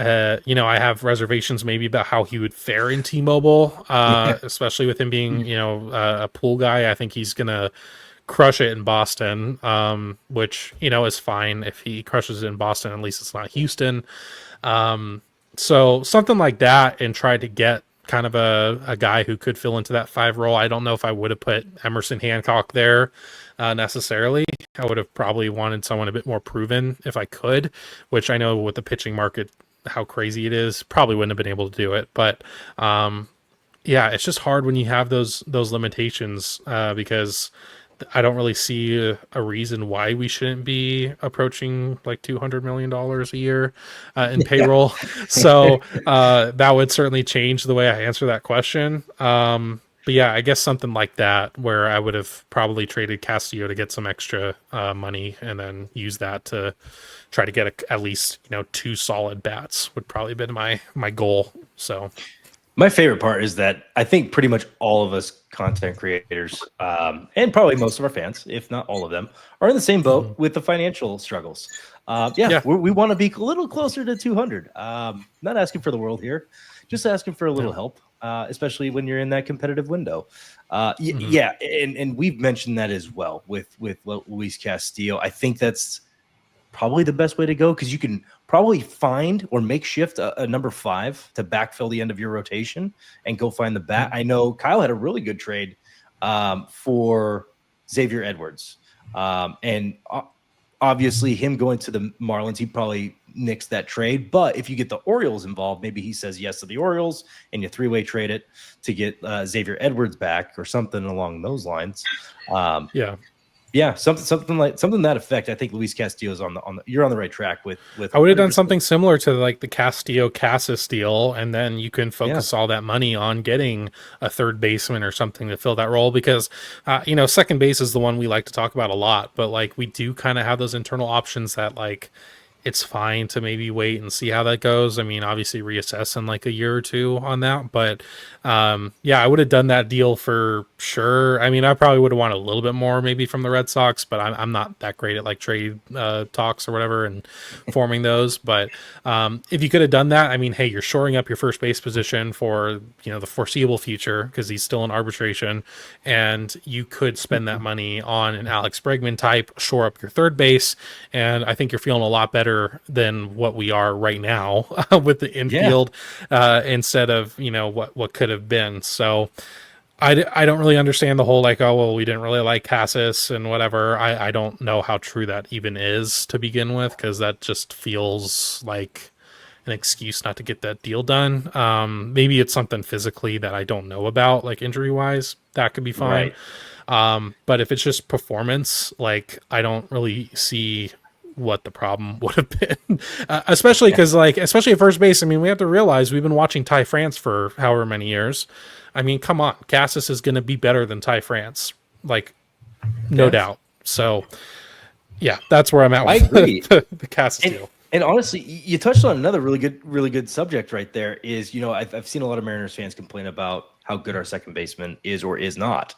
you know, I have reservations maybe about how he would fare in T-Mobile, especially with him being, you know, a pool guy. I think he's gonna crush it in Boston, which, you know, is fine if he crushes it in Boston. At least it's not Houston. So something like that, and try to get kind of a guy who could fill into that 5 role. I don't know if I would have put Emerson Hancock there necessarily. I would have probably wanted someone a bit more proven if I could, which I know with the pitching market, how crazy it is, probably wouldn't have been able to do it. But yeah, it's just hard when you have those limitations, because I don't really see a reason why we shouldn't be approaching like $200 million a year in payroll. So that would certainly change the way I answer that question. But yeah, I guess something like that, where I would have probably traded Castillo to get some extra money, and then use that to try to get at least, you know, 2 solid bats would probably been my goal. So My favorite part is that I think pretty much all of us content creators, and probably most of our fans, if not all of them, are in the same boat with the financial struggles. We want to be a little closer to 200. Not asking for the world here, just asking for a little help, especially when you're in that competitive window. Yeah, and we've mentioned that as well with Luis Castillo. I think that's probably the best way to go, because you can probably find or makeshift a number 5 to backfill the end of your rotation and go find the bat. I know Kyle had a really good trade for Xavier Edwards. And obviously him going to the Marlins, he probably nixed that trade. But if you get the Orioles involved, maybe he says yes to the Orioles and you 3-way trade it to get Xavier Edwards back or something along those lines. Yeah, something that effect. I think Luis Castillo's on the you're on the right track with. I would have done something similar to like the Castillo Casas deal, and then you can focus all that money on getting a third baseman or something to fill that role, because you know, second base is the one we like to talk about a lot, but like we do kind of have those internal options that like it's fine to maybe wait and see how that goes. I mean, obviously reassess in like a year or 2 on that, but yeah, I would have done that deal for sure. I mean, I probably would have wanted a little bit more maybe from the Red Sox, but I'm not that great at like trade talks or whatever and forming those. But if you could have done that, I mean, hey, you're shoring up your first base position for, you know, the foreseeable future, because he's still in arbitration, and you could spend that money on an Alex Bregman type, shore up your third base, and I think you're feeling a lot better than what we are right now with the infield, instead of, you know, what could have been. So I don't really understand the whole like, oh, well, we didn't really like Casas and whatever. I don't know how true that even is to begin with, because that just feels like an excuse not to get that deal done. Maybe it's something physically that I don't know about, like injury wise, that could be fine. Right. But if it's just performance, like I don't really see what the problem would have been, especially because like, especially at first base. I mean, we have to realize we've been watching Ty France for however many years. I mean, come on, Casas is going to be better than Ty France, like no doubt. So yeah, that's where I'm at with the Casas deal. And honestly, you touched on another really good subject right there. Is, you know, I've seen a lot of Mariners fans complain about how good our second baseman is or is not.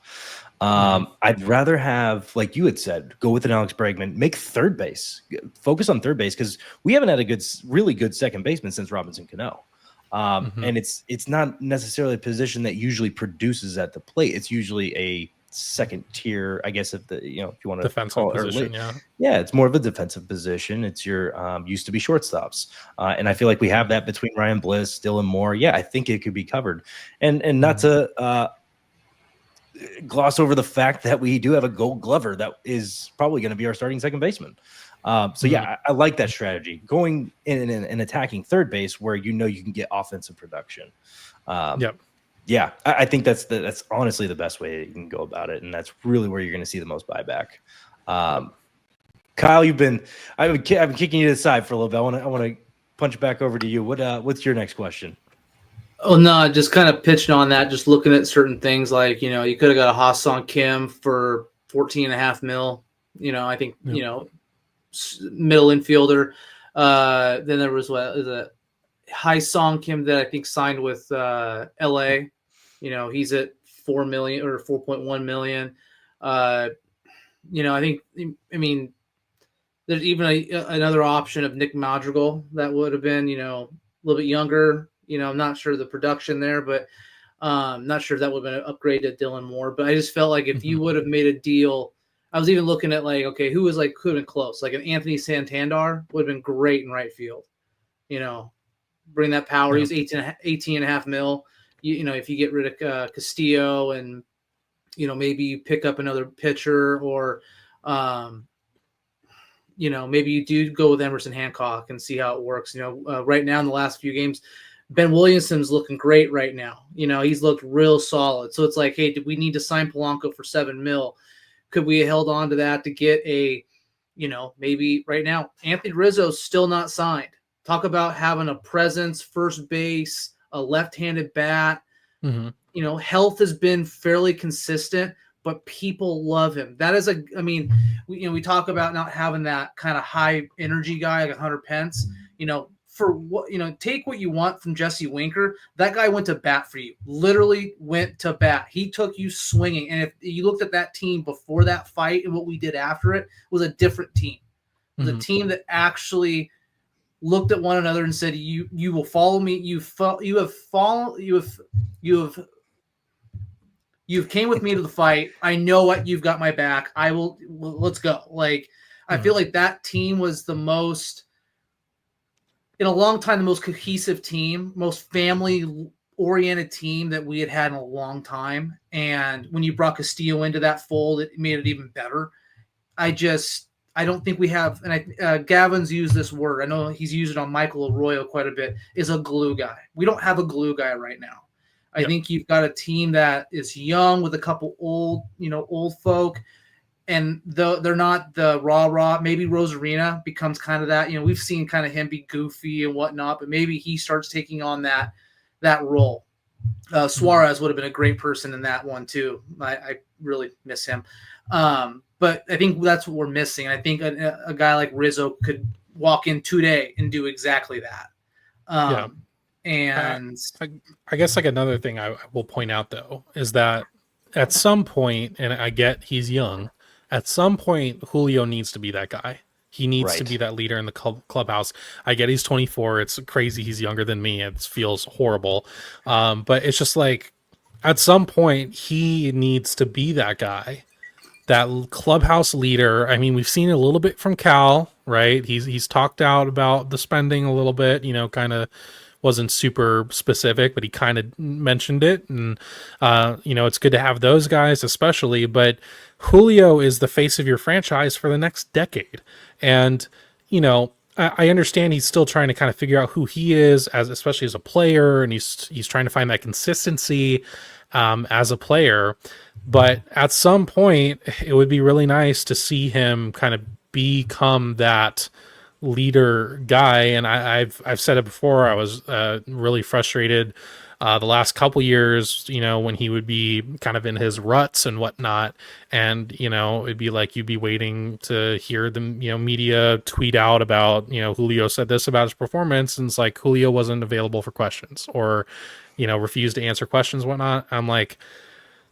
I'd rather have, like you had said, go with an Alex Bregman, make third base, focus on third base, because we haven't had a really good second baseman since Robinson Cano. And it's not necessarily a position that usually produces at the plate. It's usually a second tier, I guess, if you want to defensive position. Yeah, it's more of a defensive position. It's your used to be shortstops, and I feel like we have that between Ryan Bliss, Dylan Moore. Yeah, I think it could be covered, and not to gloss over the fact that we do have a Gold Glover that is probably going to be our starting second baseman. So yeah, I like that strategy, going in and attacking third base where you know you can get offensive production. Yeah, I think that's honestly the best way that you can go about it, and that's really where you're going to see the most buyback. Kyle, I've been kicking you to the side for a little bit. I want to punch it back over to you. What's your next question? Oh no, just kind of pitching on that, just looking at certain things like, you know, you could have got a Ha-Sung Kim for $14.5 million. You know, I think, you know, middle infielder. Then there was Hai Song Kim that I think signed with LA. He's at 4 million or 4.1 million. I think, I mean, there's even another option of Nick Madrigal that would have been, a little bit younger. I'm not sure the production there, but not sure if that would have been an upgrade to Dylan Moore. But I just felt like if you would have made a deal, I was even looking at okay, who was could have been close? Like an Anthony Santander would have been great in right field. Bring that power. Yeah. He's 18.5 mil. If you get rid of Castillo and, maybe you pick up another pitcher or, maybe you do go with Emerson Hancock and see how it works. Right now in the last few games, Ben Williamson's looking great right now. He's looked real solid. So it's hey, did we need to sign Polanco for 7 mil? Could we have held on to that to get maybe right now Anthony Rizzo's still not signed. Talk about having a presence, first base, a left-handed bat. Mm-hmm. Health has been fairly consistent, but people love him. That is we talk about not having that kind of high energy guy like Hunter Pence. For what take what you want from Jesse Winker. That guy went to bat for you. Literally went to bat. He took you swinging. And if you looked at that team before that fight and what we did after it was a different team. It was a team that actually looked at one another and said, "You will follow me. You've came with me to the fight. I know what you've got my back. I will. Let's go." I feel like that team was the most, in a long time, the most cohesive team, most family-oriented team that we had in a long time. And when you brought Castillo into that fold, it made it even better. I don't think we have, and Gavin's used this word. I know he's used it on Michael Arroyo quite a bit, is a glue guy. We don't have a glue guy right now. I think you've got a team that is young with a couple old folk, and they're not the rah. Maybe Rosarina becomes kind of that. We've seen kind of him be goofy and whatnot, but maybe he starts taking on that role. Suarez would have been a great person in that one too. I really miss him. But I think that's what we're missing. I think a guy like Rizzo could walk in today and do exactly that. And I guess another thing I will point out though is that at some point, and I get he's young, at some point Julio needs to be that guy. He needs to be that leader in the clubhouse. I get he's 24. It's crazy. He's younger than me. It feels horrible. But it's just at some point he needs to be that guy, that clubhouse leader. I mean, we've seen a little bit from Cal, right? He's talked out about the spending a little bit, kind of wasn't super specific, but he kind of mentioned it. And, it's good to have those guys, especially, but Julio is the face of your franchise for the next decade. And, I understand he's still trying to kind of figure out who he is especially as a player. And he's trying to find that consistency, as a player. But at some point it would be really nice to see him kind of become that leader guy. And I've said it before. I was really frustrated the last couple years, when he would be kind of in his ruts and whatnot. And, it'd be like you'd be waiting to hear the media tweet out about, Julio said this about his performance, and it's like Julio wasn't available for questions or, refused to answer questions and whatnot. I'm like,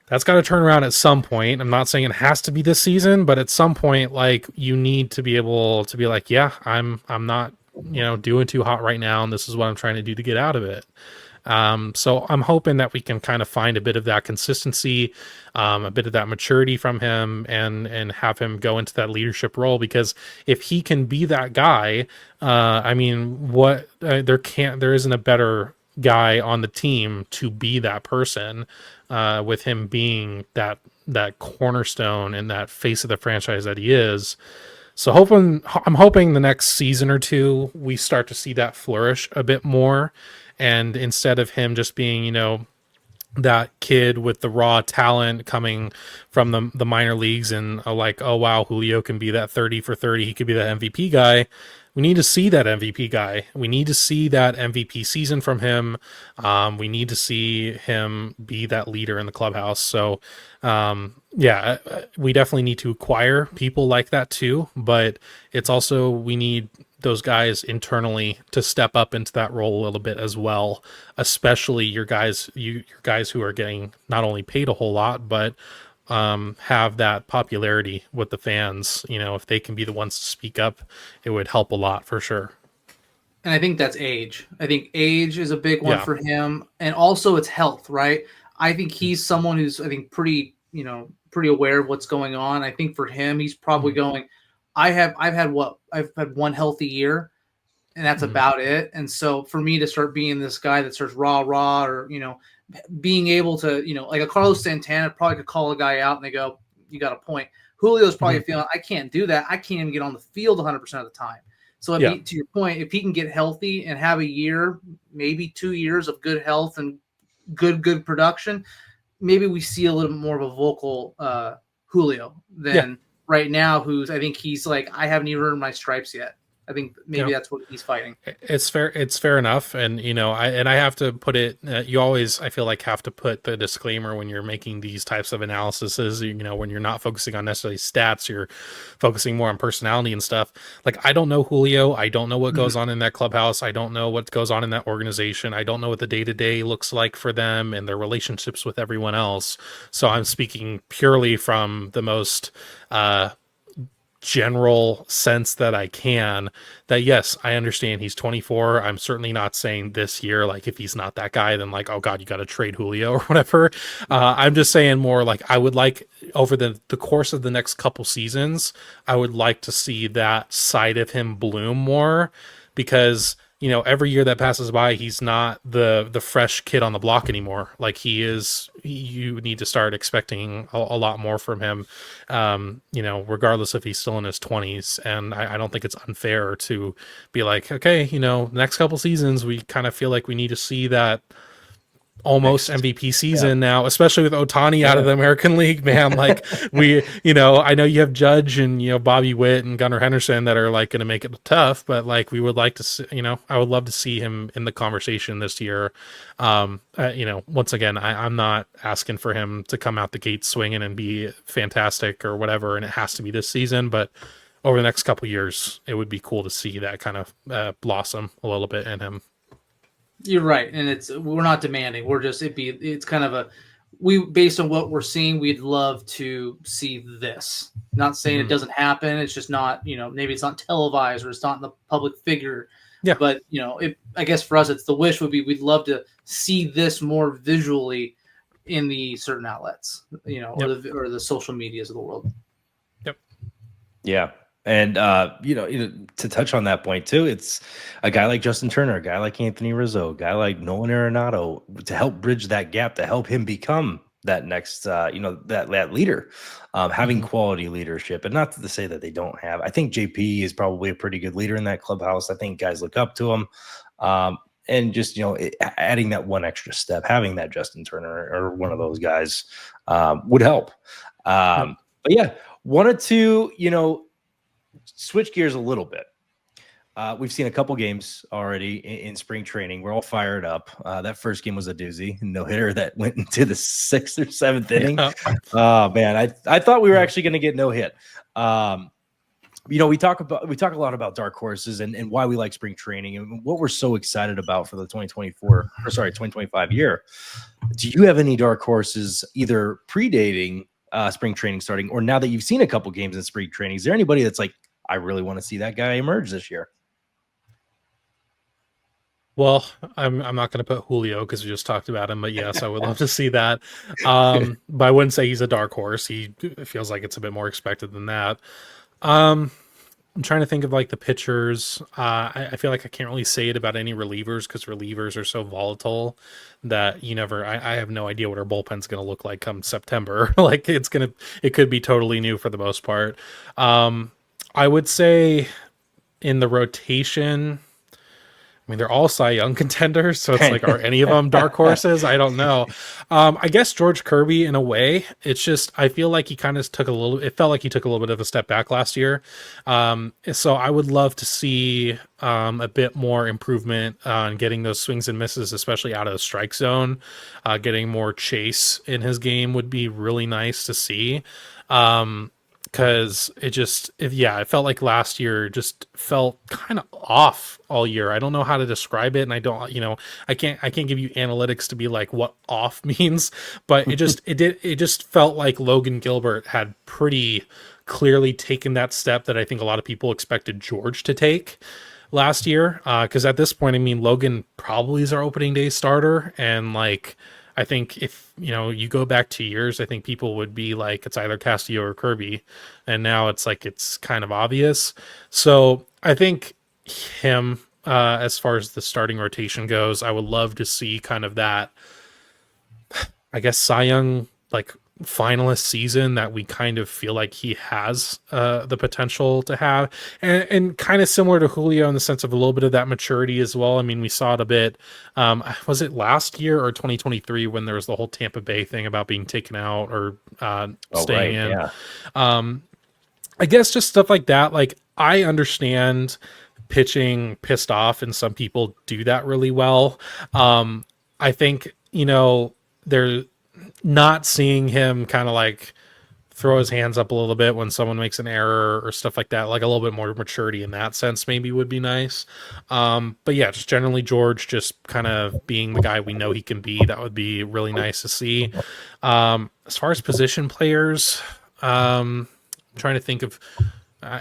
that's got to turn around at some point. I'm not saying it has to be this season, but at some point, you need to be able to be like, yeah, I'm not, doing too hot right now, and this is what I'm trying to do to get out of it. So I'm hoping that we can kind of find a bit of that consistency, a bit of that maturity from him, and have him go into that leadership role. Because if he can be that guy, I mean, there isn't a better guy on the team to be that person, with him being that cornerstone and that face of the franchise that he is. So I'm hoping the next season or two we start to see that flourish a bit more, and instead of him just being that kid with the raw talent coming from the minor leagues and oh wow, Julio can be that 30 for 30, he could be that MVP guy. We need to see that MVP guy. We need to see that MVP season from him. We need to see him be that leader in the clubhouse. So, yeah, we definitely need to acquire people like that too. But it's also, we need those guys internally to step up into that role a little bit as well, especially your guys who are getting not only paid a whole lot, but have that popularity with the fans. If they can be the ones to speak up, it would help a lot for sure. And I think that's age. I think age is a big one Yeah. for him, and also it's health, right? I think he's someone who's, I think, pretty aware of what's going on. I think for him, he's probably going, I've had one healthy year, and that's about it. And so for me to start being this guy that starts rah, or being able to, like a Carlos Santana probably could call a guy out and they go, you got a point. Julio's probably feeling, I can't do that. I can't even get on the field 100% of the time. So to your point, if he can get healthy and have a year, maybe 2 years of good health and good production, maybe we see a little more of a vocal Julio than right now, who's, I think he's like, I haven't even earned my stripes yet. I think maybe that's what he's fighting. It's fair enough. And, I have to put it, you always, I feel like, have to put the disclaimer when you're making these types of analyses, when you're not focusing on necessarily stats, you're focusing more on personality and stuff. Like, I don't know Julio. I don't know what goes on in that clubhouse. I don't know what goes on in that organization. I don't know what the day-to-day looks like for them and their relationships with everyone else. So I'm speaking purely from the most, general sense that I can, that yes, I understand he's 24. I'm certainly not saying this year, like, if he's not that guy, then like, oh God, you got to trade Julio or whatever. I'm just saying more like, I would like over the course of the next couple seasons, I would like to see that side of him bloom more, because every year that passes by, he's not the fresh kid on the block anymore. Like he is, you need to start expecting a lot more from him, regardless if he's still in his 20s. And I don't think it's unfair to be like, okay, next couple seasons, we kind of feel like we need to see that almost MVP season now, especially with Ohtani out of the American League, man. Like I know you have Judge and, Bobby Witt and Gunnar Henderson that are like going to make it tough, but like, we would like to see, I would love to see him in the conversation this year. Once again, I'm not asking for him to come out the gate swinging and be fantastic or whatever, and it has to be this season, but over the next couple years, it would be cool to see that kind of blossom a little bit in him. You're right, and we're not demanding. We're just it's kind of based on what we're seeing, we'd love to see this. Not saying it doesn't happen. It's just not, maybe it's not televised or it's not in the public figure. Yeah. But I guess for us, it's the wish would be we'd love to see this more visually in the certain outlets, or the social medias of the world. Yep. Yeah. And, to touch on that point too, it's a guy like Justin Turner, a guy like Anthony Rizzo, a guy like Nolan Arenado to help bridge that gap, to help him become that next, that leader, having quality leadership. And not to say that they don't have, I think JP is probably a pretty good leader in that clubhouse. I think guys look up to him. And just, adding that one extra step, having that Justin Turner or one of those guys would help. But yeah, wanted to, switch gears a little bit. We've seen a couple games already in spring training. We're all fired up. That first game was a doozy, no hitter that went into the 6th or 7th inning. Oh man, I thought we were actually going to get no hit. We talk a lot about dark horses and why we like spring training and what we're so excited about for the 2025 year. Do you have any dark horses either predating spring training starting, or now that you've seen a couple games in spring training? Is there anybody that's like, I really want to see that guy emerge this year? Well, I'm not going to put Julio because we just talked about him, but yes, I would love to see that. But I wouldn't say he's a dark horse. He feels like it's a bit more expected than that. I'm trying to think of like the pitchers. I feel like I can't really say it about any relievers because relievers are so volatile that I have no idea what our bullpen's going to look like come September. Like it could be totally new for the most part. I would say in the rotation, I mean, they're all Cy Young contenders, so it's like, are any of them dark horses? I don't know. I guess George Kirby, in a way, it's just, I feel like he kind of it felt like he took a little bit of a step back last year. So I would love to see a bit more improvement on getting those swings and misses, especially out of the strike zone. Getting more chase in his game would be really nice to see. because it felt like last year just felt kind of off all year. I don't know how to describe it, and I don't, I can't give you analytics to be like what off means, but it just felt like Logan Gilbert had pretty clearly taken that step that I think a lot of people expected George to take last year. Because at this point, I mean, Logan probably is our opening day starter, and like, I think if you go back 2 years, I think people would be like, it's either Castillo or Kirby, and now it's like it's kind of obvious. So I think him, as far as the starting rotation goes, I would love to see kind of that, I guess, Cy Young like finalist season that we kind of feel like he has the potential to have, and kind of similar to Julio in the sense of a little bit of that maturity as well. I mean, we saw it a bit. Was it last year or 2023 when there was the whole Tampa Bay thing about being taken out or staying in? Yeah. I guess just stuff like that. Like, I understand pitching pissed off, and some people do that really well. I think they're not seeing him kind of like throw his hands up a little bit when someone makes an error or stuff like that. Like a little bit more maturity in that sense maybe would be nice. But yeah, just generally George just kind of being the guy we know he can be. That would be really nice to see. As far as position players, I'm trying to think of,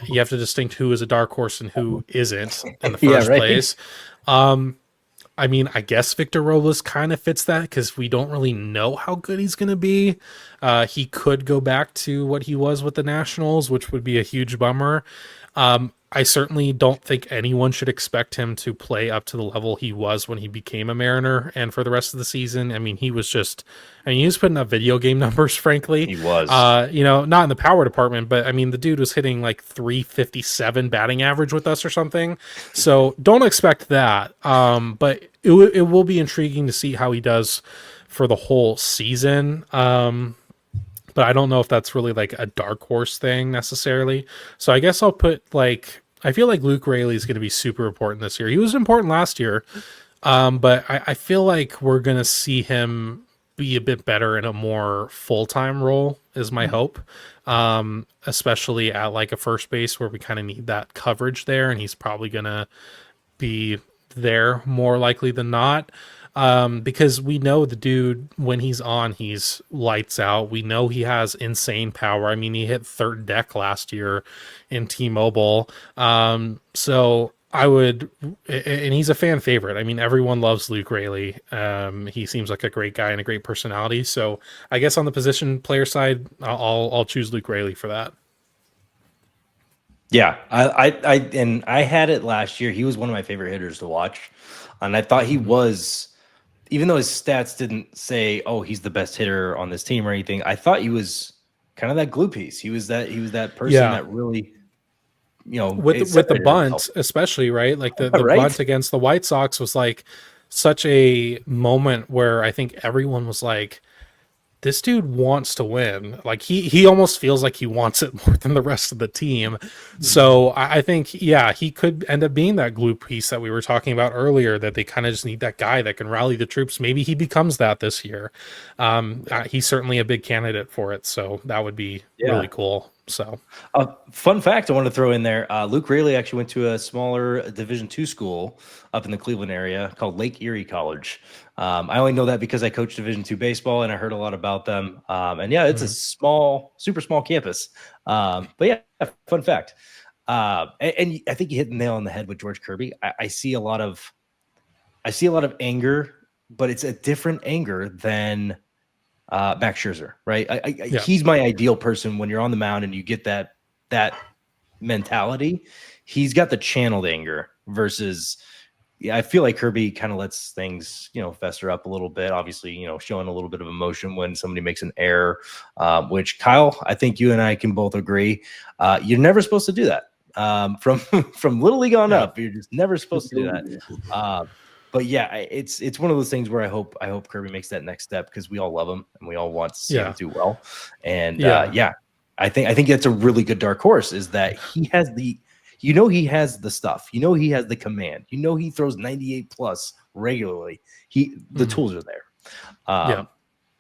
you have to distinct who is a dark horse and who isn't in the first place. I mean, I guess Victor Robles kind of fits that because we don't really know how good he's going to be. He could go back to what he was with the Nationals, which would be a huge bummer. I certainly don't think anyone should expect him to play up to the level he was when he became a Mariner and for the rest of the season. I mean, he was putting up video game numbers, frankly. He was. Not in the power department, but I mean, the dude was hitting like 357 batting average with us or something. So don't expect that. But it will be intriguing to see how he does for the whole season. But I don't know if that's really like a dark horse thing necessarily. So I guess I'll put I feel like Luke Raley is going to be super important this year. He was important last year, but I feel like we're going to see him be a bit better in a more full-time role is my hope, especially at like a first base where we kind of need that coverage there, and he's probably going to be there more likely than not. Because we know the dude, when he's on, he's lights out. We know he has insane power. I mean, he hit third deck last year in T-Mobile. So I would, and he's a fan favorite. I mean, everyone loves Luke Raley. He seems like a great guy and a great personality. So I guess on the position player side, I'll choose Luke Raley for that. Yeah, I had it last year. He was one of my favorite hitters to watch, and I thought he was. Even though his stats didn't say, "Oh, he's the best hitter on this team" or anything, I thought he was kind of that glue piece. He was that person that really, with the bunt, especially, right? Like the right? bunt against the White Sox was like such a moment where I think everyone was like, this dude wants to win. Like he almost feels like he wants it more than the rest of the team. So I think, yeah, he could end up being that glue piece that we were talking about earlier, that they kind of just need that guy that can rally the troops. Maybe he becomes that this year. He's certainly a big candidate for it. So that would be really cool. So fun fact I want to throw in there. Luke Raley actually went to a smaller Division II school up in the Cleveland area called Lake Erie College. I only know that because I coached Division II baseball and I heard a lot about them. And yeah, it's a super small campus. But yeah, fun fact. And I think you hit the nail on the head with George Kirby. I see a lot of anger, but it's a different anger than Max Scherzer, right? He's my ideal person when you're on the mound and you get that mentality. He's got the channeled anger versus, I feel like Kirby kind of lets things, fester up a little bit. Obviously, showing a little bit of emotion when somebody makes an error, which Kyle, I think you and I can both agree, you're never supposed to do that. From Little League on up, you're just never supposed to do that. But yeah, it's one of those things where I hope Kirby makes that next step because we all love him and we all want to see him do well. And I think that's a really good dark horse, is that he has he has the stuff, he has the command, he throws 98 plus regularly. The tools are there.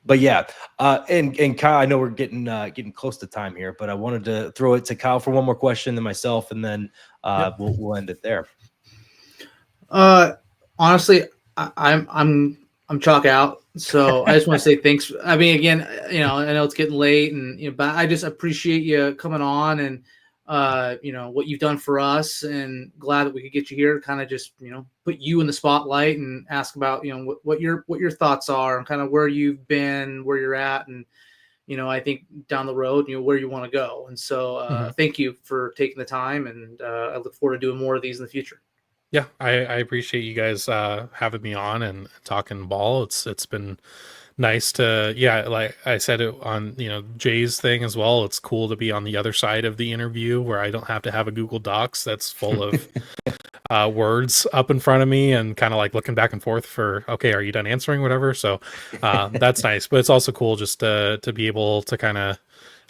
But yeah, and Kyle, I know we're getting close to time here, but I wanted to throw it to Kyle for one more question, then myself, and then we'll end it there. Honestly, I'm chalk out. So I just want to say thanks. I mean, again, I know it's getting late, and but I just appreciate you coming on and what you've done for us, and glad that we could get you here. Kind of just put you in the spotlight and ask about what your thoughts are and kind of where you've been, where you're at, and I think down the road, where you want to go. And so thank you for taking the time, and I look forward to doing more of these in the future. Yeah, I appreciate you guys having me on and talking ball. It's been nice to, like I said it on Jay's thing as well. It's cool to be on the other side of the interview where I don't have to have a Google Docs that's full of words up in front of me and kind of like looking back and forth for, okay, are you done answering, whatever. So that's nice, but it's also cool just to be able to kind of,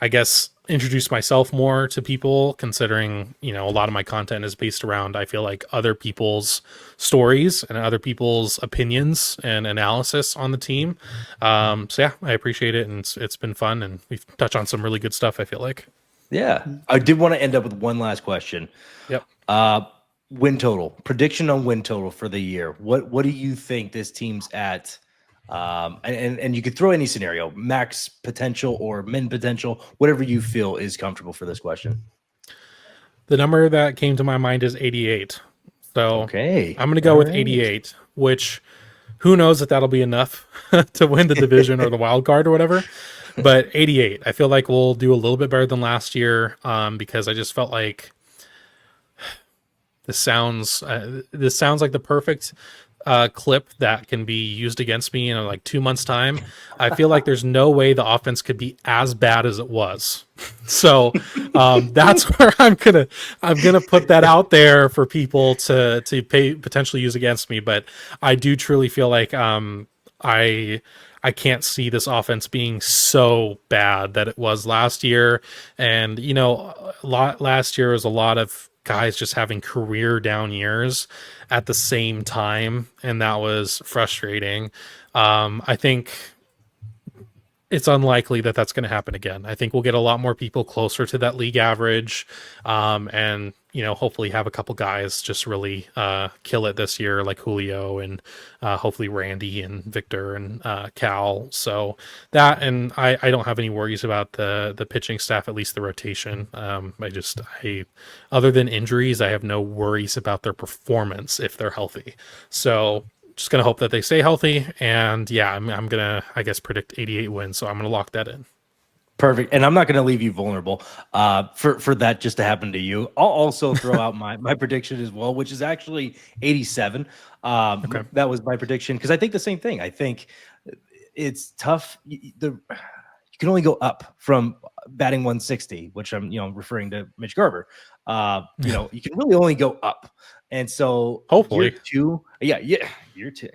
I guess, introduce myself more to people, considering a lot of my content is based around, I feel like, other people's stories and other people's opinions and analysis on the team. So yeah, I appreciate it, and it's been fun, and we've touched on some really good stuff, I feel like. Yeah, I did want to end up with one last question. Yep. Win total, prediction on win total for the year. What do you think this team's at? And you could throw any scenario, max potential or min potential, whatever you feel is comfortable for this question. The number that came to my mind is 88. So okay, I'm going to go with 88, which who knows if that'll be enough to win the division or the wild card or whatever. But 88, I feel like we'll do a little bit better than last year, because I just felt like this sounds like the perfect clip that can be used against me in like 2 months' time. I feel like there's no way the offense could be as bad as it was. So that's where I'm gonna put that out there for people to potentially use against me. But I do truly feel like I can't see this offense being so bad that it was last year. And last year was a lot of guys just having career down years at the same time, and that was frustrating. I think it's unlikely that that's going to happen again. I think we'll get a lot more people closer to that league average, and hopefully have a couple guys just really kill it this year, like Julio and hopefully Randy and Victor and Cal. So that, and I don't have any worries about the pitching staff, at least the rotation. I other than injuries, I have no worries about their performance if they're healthy. So just gonna hope that they stay healthy, and yeah, I'm gonna, I guess, predict 88 wins. So I'm gonna lock that in. Perfect. And I'm not going to leave you vulnerable for that just to happen to you. I'll also throw out my prediction as well, which is actually 87. Okay. That was my prediction, because I think the same thing. I think it's tough. You can only go up from batting 160, which I'm referring to Mitch Garver. You can really only go up. And so hopefully year two,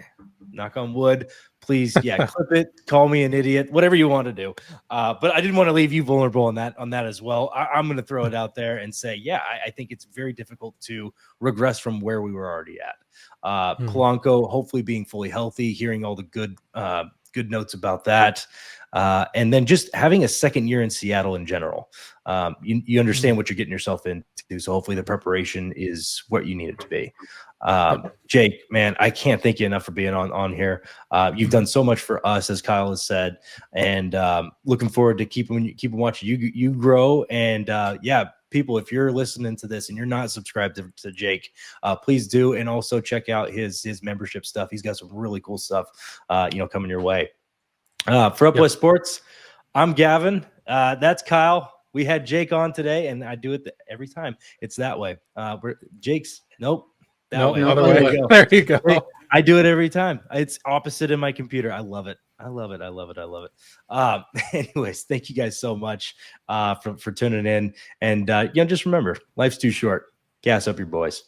knock on wood, please. Yeah. Clip it, call me an idiot, whatever you want to do. But I didn't want to leave you vulnerable on that as well. I'm going to throw it out there and say, I think it's very difficult to regress from where we were already at. Polanco, hopefully being fully healthy, hearing all the good notes about that. And then just having a second year in Seattle in general. You understand what you're getting yourself into. So hopefully the preparation is what you need it to be. Jake, man, I can't thank you enough for being on here. You've done so much for us, as Kyle has said, and looking forward to keeping watching you grow. And people, if you're listening to this and you're not subscribed to Jake, please do. And also check out his membership stuff. He's got some really cool stuff, coming your way. For Up West Sports, I'm Gavin. That's Kyle. We had Jake on today, and I do it every time. It's that way. Jake's nope. That way. Other way. There you go. I do it every time. It's opposite in my computer. I love it. Anyways, thank you guys so much for tuning in. And just remember, life's too short. Gas up your boys.